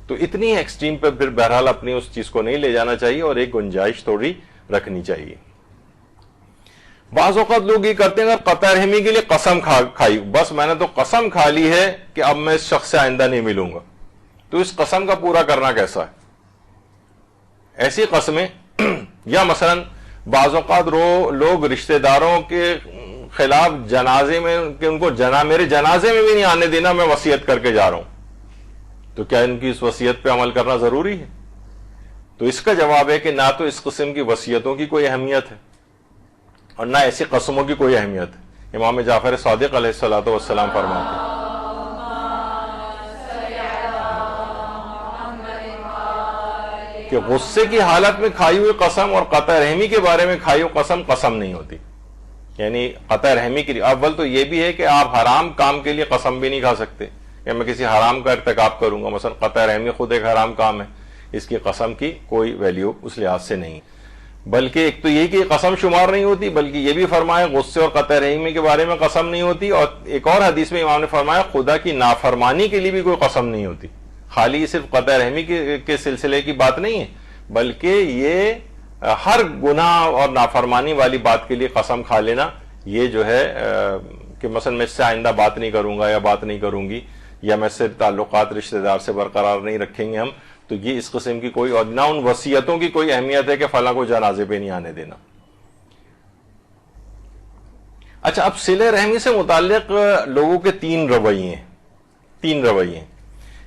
تو اتنی ایکسٹریم پہ پھر بہرحال اپنی اس چیز کو نہیں لے جانا چاہیے اور ایک گنجائش تھوڑی رکھنی چاہیے. بعض اوقات لوگ یہ کرتے ہیں اگر قطع رحمی کے لیے قسم کھائی، بس میں نے تو قسم کھا لی ہے کہ اب میں اس شخص سے آئندہ نہیں ملوں گا، تو اس قسم کا پورا کرنا کیسا ہے؟ ایسی قسمیں یا مثلا بعض اوقات لوگ رشتہ داروں کے خلاف جنازے میں کہ ان کو میرے جنازے میں بھی نہیں آنے دینا، میں وصیت کر کے جا رہا ہوں، تو کیا ان کی اس وصیت پہ عمل کرنا ضروری ہے؟ تو اس کا جواب ہے کہ نہ تو اس قسم کی وصیتوں کی کوئی اہمیت ہے اور نہ ایسی قسموں کی کوئی اہمیت ہے. امام جعفر صادق علیہ الصلوۃ والسلام فرماتے ہیں کہ غصے کی حالت میں کھائی ہوئی قسم اور قطع رحمی کے بارے میں کھائی ہوئی قسم قسم نہیں ہوتی. یعنی قطع رحمی کے لیے اول تو یہ بھی ہے کہ آپ حرام کام کے لیے قسم بھی نہیں کھا سکتے کہ میں کسی حرام کا ارتکاب کروں گا. مثلا قطع رحمی خود ایک حرام کام ہے, اس کی قسم کی کوئی ویلیو اس لحاظ سے نہیں. بلکہ ایک تو یہی کہ قسم شمار نہیں ہوتی, بلکہ یہ بھی فرمایا غصے اور قطع رحمی کے بارے میں قسم نہیں ہوتی. اور ایک اور حدیث میں امام نے فرمایا خدا کی نافرمانی کے لیے بھی کوئی قسم نہیں ہوتی. خالی صرف قطع رحمی کے سلسلے کی بات نہیں ہے, بلکہ یہ ہر گناہ اور نافرمانی والی بات کے لیے قسم کھا لینا, یہ جو ہے کہ مثلا میں اس سے آئندہ بات نہیں کروں گا یا بات نہیں کروں گی, یا میں سے تعلقات رشتہ دار سے برقرار نہیں رکھیں گے ہم, تو یہ اس قسم کی کوئی, اور نہ ان وصیتوں کی کوئی اہمیت ہے کہ فلاں کو جنازے پہ نہیں آنے دینا. اچھا, اب صلہ رحمی سے متعلق لوگوں کے تین رویے.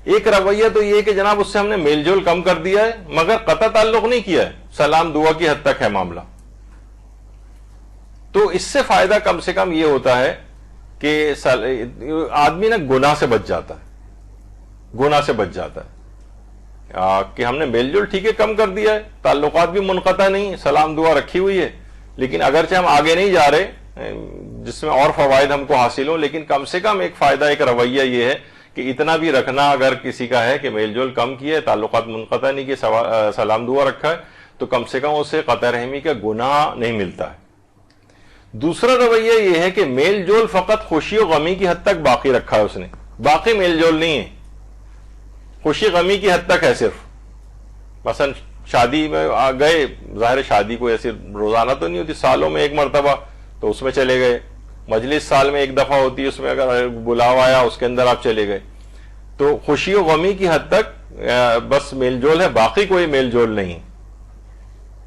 ایک رویہ تو یہ کہ جناب اس سے ہم نے میل جول کم کر دیا ہے مگر قطع تعلق نہیں کیا ہے, سلام دعا کی حد تک ہے معاملہ. تو اس سے فائدہ کم سے کم یہ ہوتا ہے کہ آدمی نا گناہ سے بچ جاتا ہے کہ ہم نے میل جول ٹھیک ہے کم کر دیا ہے, تعلقات بھی منقطع نہیں, سلام دعا رکھی ہوئی ہے, لیکن اگرچہ ہم آگے نہیں جا رہے جس میں اور فوائد ہم کو حاصل ہوں, لیکن کم سے کم ایک فائدہ, ایک رویہ یہ ہے کہ اتنا بھی رکھنا اگر کسی کا ہے کہ میل جول کم کیا ہے, تعلقات منقطع نہیں کیے, سلام دعا رکھا ہے, تو کم سے کم اسے قطع رحمی کا گناہ نہیں ملتا ہے. دوسرا رویہ یہ ہے کہ میل جول فقط خوشی و غمی کی حد تک باقی رکھا ہے اس نے, باقی میل جول نہیں ہے, خوشی غمی کی حد تک ہے صرف. مثلا شادی میں گئے, ظاہر شادی کوئی ایسی روزانہ تو نہیں ہوتی, سالوں میں ایک مرتبہ, تو اس میں چلے گئے. مجلس سال میں ایک دفعہ ہوتی ہے, اس میں اگر بلاوا آیا اس کے اندر آپ چلے گئے, تو خوشی و غمی کی حد تک بس میل جول ہے, باقی کوئی میل جول نہیں.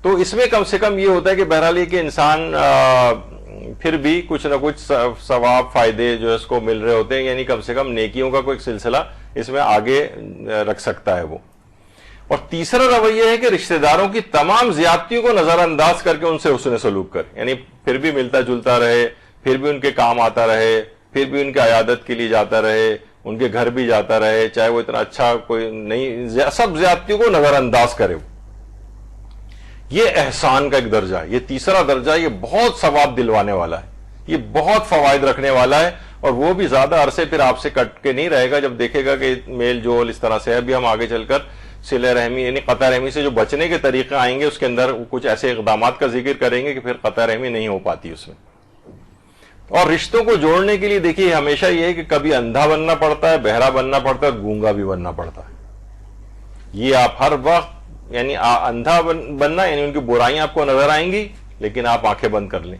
تو اس میں کم سے کم یہ ہوتا ہے کہ بہرحال یہ کہ انسان پھر بھی کچھ نہ کچھ ثواب فائدے جو اس کو مل رہے ہوتے ہیں, یعنی کم سے کم نیکیوں کا کوئی سلسلہ اس میں آگے رکھ سکتا ہے وہ. اور تیسرا رویہ ہے کہ رشتہ داروں کی تمام زیادتیوں کو نظر انداز کر کے ان سے حسن سلوک کر, یعنی پھر بھی ملتا جلتا رہے, پھر بھی ان کے کام آتا رہے, پھر بھی ان کے عیادت کے لیے جاتا رہے, ان کے گھر بھی جاتا رہے, چاہے وہ اتنا اچھا کوئی نہیں, سب زیادتیوں کو نظر انداز کرے. یہ احسان کا ایک درجہ ہے. یہ تیسرا درجہ, یہ بہت ثواب دلوانے والا ہے, یہ بہت فوائد رکھنے والا ہے, اور وہ بھی زیادہ عرصے پھر آپ سے کٹ کے نہیں رہے گا جب دیکھے گا کہ میل جول اس طرح سے ہے. ابھی ہم آگے چل کر صلہ رحمی یعنی قطع رحمی سے جو بچنے کے طریقے آئیں گے, اس کے اندر کچھ ایسے اقدامات کا ذکر کریں گے کہ پھر قطع رحمی نہیں ہو پاتی اس میں. اور رشتوں کو جوڑنے کے لیے دیکھیے ہمیشہ یہ ہے کہ کبھی اندھا بننا پڑتا ہے, بہرا بننا پڑتا ہے, گونگا بھی بننا پڑتا ہے. یہ آپ ہر وقت, یعنی اندھا بننا یعنی ان کی برائیاں آپ کو نظر آئیں گی, لیکن آپ آنکھیں بند کر لیں,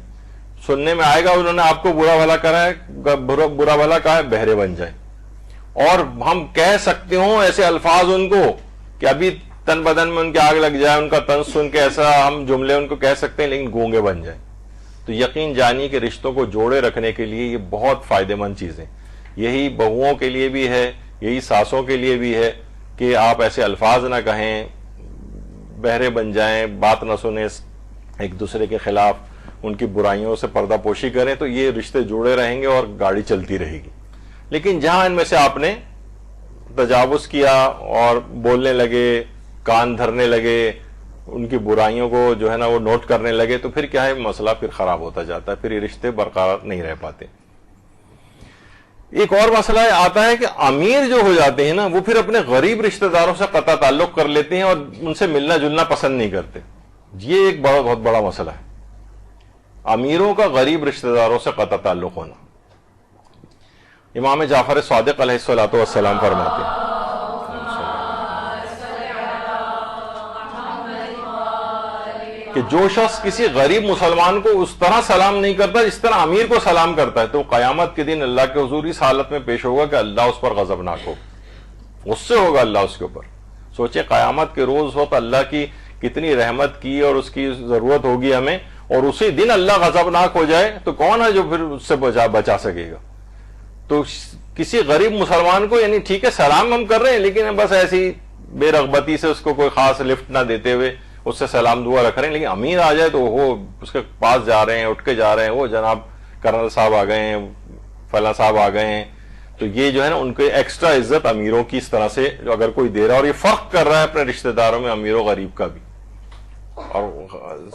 سننے میں آئے گا انہوں نے آپ کو برا بھلا کرا ہے, برا بھلا کہا ہے, بہرے بن جائیں. اور ہم کہہ سکتے ہوں ایسے الفاظ ان کو کہ ابھی تن بدن میں ان کی آگ لگ جائے, ان کا طنز سن کے ایسا ہم جملے ان کو کہہ سکتے ہیں, لیکن گونگے بن جائیں. تو یقین جانی کہ رشتوں کو جوڑے رکھنے کے لیے یہ بہت فائدہ مند چیزیں, یہی بہوؤں کے لیے بھی ہے, یہی ساسوں کے لیے بھی ہے کہ آپ ایسے الفاظ نہ کہیں, بہرے بن جائیں, بات نہ سنیں ایک دوسرے کے خلاف, ان کی برائیوں سے پردہ پوشی کریں, تو یہ رشتے جڑے رہیں گے اور گاڑی چلتی رہے گی. لیکن جہاں ان میں سے آپ نے تجاوز کیا اور بولنے لگے, کان دھرنے لگے, ان کی برائیوں کو جو ہے نا وہ نوٹ کرنے لگے, تو پھر کیا ہے, مسئلہ پھر خراب ہوتا جاتا ہے, پھر یہ رشتے برقرار نہیں رہ پاتے. ایک اور مسئلہ آتا ہے کہ امیر جو ہو جاتے ہیں نا, وہ پھر اپنے غریب رشتہ داروں سے قطع تعلق کر لیتے ہیں اور ان سے ملنا جلنا پسند نہیں کرتے. یہ ایک بہت بڑا مسئلہ ہے, امیروں کا غریب رشتہ داروں سے قطع تعلق ہونا. امام جعفر صادق علیہ الصلوۃ والسلام فرماتے ہیں کہ جو شخص کسی غریب مسلمان کو اس طرح سلام نہیں کرتا جس طرح امیر کو سلام کرتا ہے, تو قیامت کے دن اللہ کے حضور اس حالت میں پیش ہوگا کہ اللہ اس پر غضبناک ہو, غصے ہوگا اللہ اس کے اوپر. سوچیں قیامت کے روز وقت اللہ کی کتنی رحمت کی اور اس کی ضرورت ہوگی ہمیں, اور اسی دن اللہ غضبناک ہو جائے تو کون ہے جو پھر اس سے بچا سکے گا. تو کسی غریب مسلمان کو, یعنی ٹھیک ہے سلام ہم کر رہے ہیں, لیکن بس ایسی بے رغبتی سے اس کو کوئی خاص لفٹ نہ دیتے ہوئے اس سے سلام دعا رکھ رہے ہیں. لیکن امیر آ جائے تو وہ اس کے پاس جا رہے ہیں, اٹھ کے جا رہے ہیں, وہ جناب کرنل صاحب آ گئے ہیں, فلاں صاحب آ گئے ہیں, تو یہ جو ہے نا ان کو ایکسٹرا عزت امیروں کی اس طرح سے اگر کوئی دے رہا ہے، اور یہ فرق کر رہا ہے اپنے رشتہ داروں میں امیر و غریب کا بھی، اور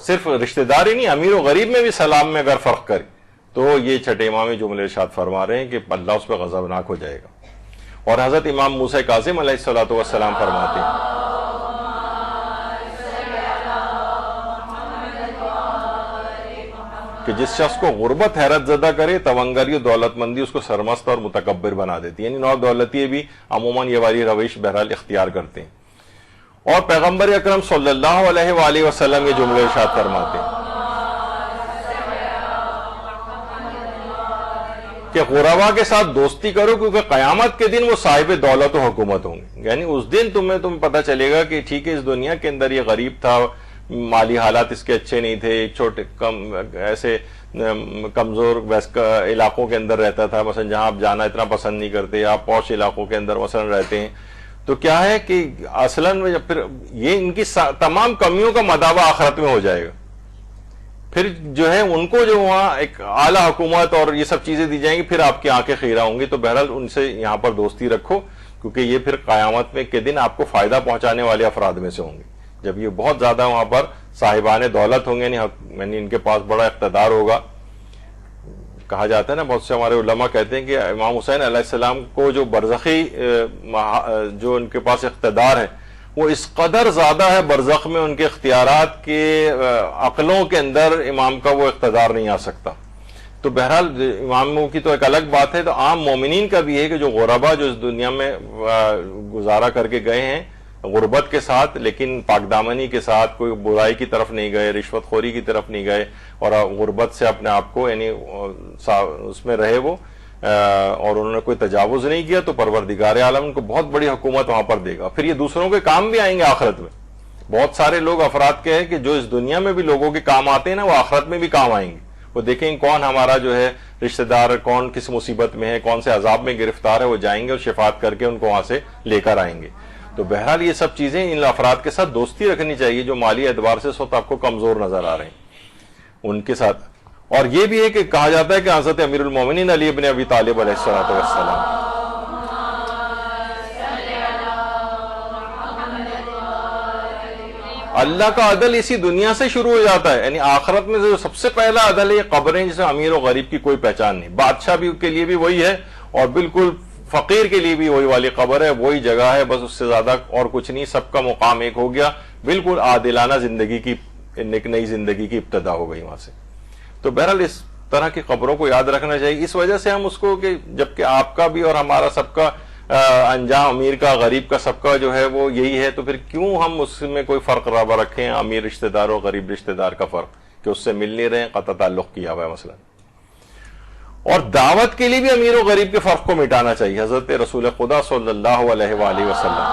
صرف رشتہ دار ہی نہیں، امیر و غریب میں بھی سلام میں اگر فرق کرے تو یہ چھٹے امام جملے ارشاد فرما رہے ہیں کہ اللہ اس پہ غضبناک ہو جائے گا۔ اور حضرت امام موسیٰ کاظم علیہ الصلوۃ والسلام فرماتے ہیں کہ جس شخص کو غربت حیرت زدہ کرے، تونگری و دولت مندی اس کو سرمست اور متکبر بنا دیتی ہے، یعنی نو دولتی بھی عموماً یہ والی روش بہرحال اختیار کرتے ہیں۔ اور پیغمبر اکرم صلی اللہ علیہ وآلہ وسلم یہ جملے ارشاد فرماتے ہیں کہ غربا کے ساتھ دوستی کرو، کیونکہ قیامت کے دن وہ صاحب دولت و حکومت ہوں گے، یعنی اس دن تمہیں پتہ چلے گا کہ ٹھیک ہے اس دنیا کے اندر یہ غریب تھا، مالی حالات اس کے اچھے نہیں تھے، چھوٹے ایسے کمزور علاقوں کے اندر رہتا تھا، مثلا جہاں آپ جانا اتنا پسند نہیں کرتے، آپ پوش علاقوں کے اندر مثلا رہتے ہیں، تو کیا ہے کہ اصلاً میں جب پھر یہ ان کی تمام کمیوں کا مداوع آخرت میں ہو جائے گا، پھر جو ہے ان کو جو وہاں ایک اعلیٰ حکومت اور یہ سب چیزیں دی جائیں گی، پھر آپ کی آنکھیں خیرہ ہوں گی۔ تو بہرحال ان سے یہاں پر دوستی رکھو، کیونکہ یہ پھر قیامت میں کے دن آپ کو فائدہ پہنچانے والے افراد میں سے ہوں گے، جب یہ بہت زیادہ وہاں پر صاحبان دولت ہوں گے، یعنی ان کے پاس بڑا اقتدار ہوگا۔ کہا جاتا ہے نا، بہت سے ہمارے علماء کہتے ہیں کہ امام حسین علیہ السلام کو جو برزخی جو ان کے پاس اقتدار ہے وہ اس قدر زیادہ ہے، برزخ میں ان کے اختیارات کے عقلوں کے اندر امام کا وہ اقتدار نہیں آ سکتا۔ تو بہرحال اماموں کی تو ایک الگ بات ہے، تو عام مومنین کا بھی ہے کہ جو غربا جو اس دنیا میں گزارا کر کے گئے ہیں غربت کے ساتھ، لیکن پاک دامنی کے ساتھ، کوئی برائی کی طرف نہیں گئے، رشوت خوری کی طرف نہیں گئے، اور غربت سے اپنے آپ کو یعنی اس میں رہے وہ، اور انہوں نے کوئی تجاوز نہیں کیا، تو پروردگار عالم ان کو بہت بڑی حکومت وہاں پر دے گا۔ پھر یہ دوسروں کے کام بھی آئیں گے آخرت میں۔ بہت سارے لوگ افراد کے ہیں کہ جو اس دنیا میں بھی لوگوں کے کام آتے ہیں نا، وہ آخرت میں بھی کام آئیں گے۔ وہ دیکھیں کون ہمارا جو ہے رشتہ دار، کون کس مصیبت میں ہے، کون سے عذاب میں گرفتار ہے، وہ جائیں گے اور شفاعت کر کے ان کو وہاں سے لے کر آئیں گے۔ تو بہرحال یہ سب چیزیں ان افراد کے ساتھ دوستی رکھنی چاہیے جو مالی اعتبار سے اس وقت آپ کو کمزور نظر آ رہے ہیں، ان کے ساتھ۔ اور یہ بھی ہے کہ کہا جاتا ہے کہ حضرت امیر المومنین علی ابن ابی طالب علیہ الصلوۃ والسلام اللہ کا عدل اسی دنیا سے شروع ہو جاتا ہے، یعنی آخرت میں جو سب سے پہلا عدل ہے یہ قبریں، جس میں امیر و غریب کی کوئی پہچان نہیں، بادشاہ بھی کے لیے بھی وہی ہے اور بالکل فقیر کے لیے بھی وہی والی قبر ہے، وہی جگہ ہے، بس اس سے زیادہ اور کچھ نہیں، سب کا مقام ایک ہو گیا، بالکل عادلانہ زندگی کی ایک نئی زندگی کی ابتدا ہو گئی وہاں سے۔ تو بہرحال اس طرح کی قبروں کو یاد رکھنا چاہیے، اس وجہ سے ہم اس کو کہ جبکہ آپ کا بھی اور ہمارا سب کا انجام، امیر کا غریب کا سب کا جو ہے وہ یہی ہے، تو پھر کیوں ہم اس میں کوئی فرق رابہ رکھیں، امیر رشتہ دار اور غریب رشتہ دار کا فرق کہ اس سے مل نہیں رہے ہیں، قطع تعلق کیا ہوا ہے مثلا۔ اور دعوت کے لیے بھی امیر و غریب کے فرق کو مٹانا چاہیے۔ حضرت رسول خدا صلی اللہ علیہ وآلہ وسلم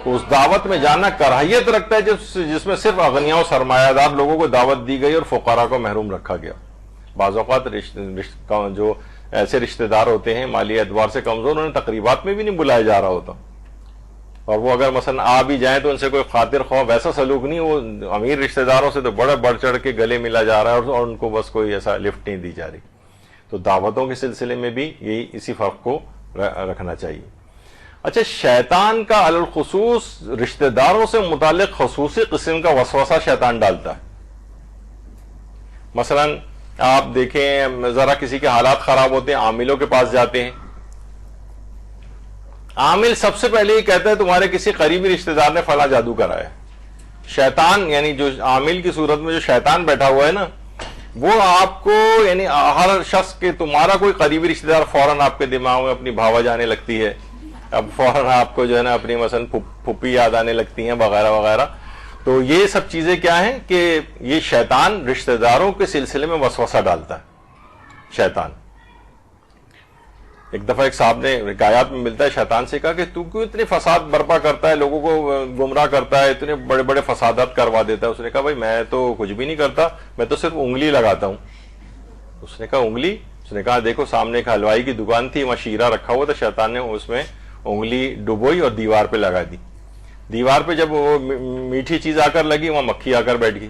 اس دعوت میں جانا کراہیت رکھتا ہے جس میں صرف اغنیاء و سرمایہ دار لوگوں کو دعوت دی گئی اور فقراء کو محروم رکھا گیا۔ بعض اوقات جو ایسے رشتہ دار ہوتے ہیں مالی اعتبار سے کمزور، انہیں تقریبات میں بھی نہیں بلایا جا رہا ہوتا، اور وہ اگر مثلا آ بھی جائیں تو ان سے کوئی خاطر خواہ ویسا سلوک نہیں، وہ امیر رشتہ داروں سے تو بڑا بڑھ چڑھ کے گلے ملا جا رہا ہے اور ان کو بس کوئی ایسا لفٹ نہیں دی جا رہی۔ تو دعوتوں کے سلسلے میں بھی یہی اسی فرق کو رکھنا چاہیے۔ اچھا، شیطان کا علی الخصوص رشتہ داروں سے متعلق خصوصی قسم کا وسوسہ شیطان ڈالتا ہے۔ مثلا آپ دیکھیں، ذرا کسی کے حالات خراب ہوتے ہیں، عاملوں کے پاس جاتے ہیں، عامل سب سے پہلے یہ کہتا ہے تمہارے کسی قریبی رشتہ دار نے فلاں جادو کرایا ہے۔ شیطان یعنی جو عامل کی صورت میں جو شیطان بیٹھا ہوا ہے نا، وہ آپ کو یعنی ہر شخص کے تمہارا کوئی قریبی رشتہ دار فوراً آپ کے دماغ میں اپنی بھاوا جانے لگتی ہے، اب فوراً آپ کو جو ہے نا اپنی مثلا پھپھی یاد آنے لگتی ہیں وغیرہ وغیرہ۔ تو یہ سب چیزیں کیا ہیں کہ یہ شیطان رشتہ داروں کے سلسلے میں وسوسہ ڈالتا ہے۔ شیطان ایک دفعہ ایک صاحب نے حکایات میں ملتا ہے، شیطان سے کہا کہ تو کیوں اتنے فساد برپا کرتا ہے، لوگوں کو گمراہ کرتا ہے، اتنے بڑے بڑے فسادات کروا دیتا ہے۔ اس نے کہا بھائی میں تو کچھ بھی نہیں کرتا، میں تو صرف انگلی لگاتا ہوں۔ اس نے کہا انگلی؟ اس نے کہا دیکھو سامنے ایک حلوائی کی دکان تھی، وہاں شیرہ رکھا ہوا تھا، شیطان نے اس میں انگلی ڈبوئی اور دیوار پہ لگا دی۔ دیوار پہ جب وہ میٹھی چیز آ کر لگی، وہاں مکھی آ کر بیٹھ گئی۔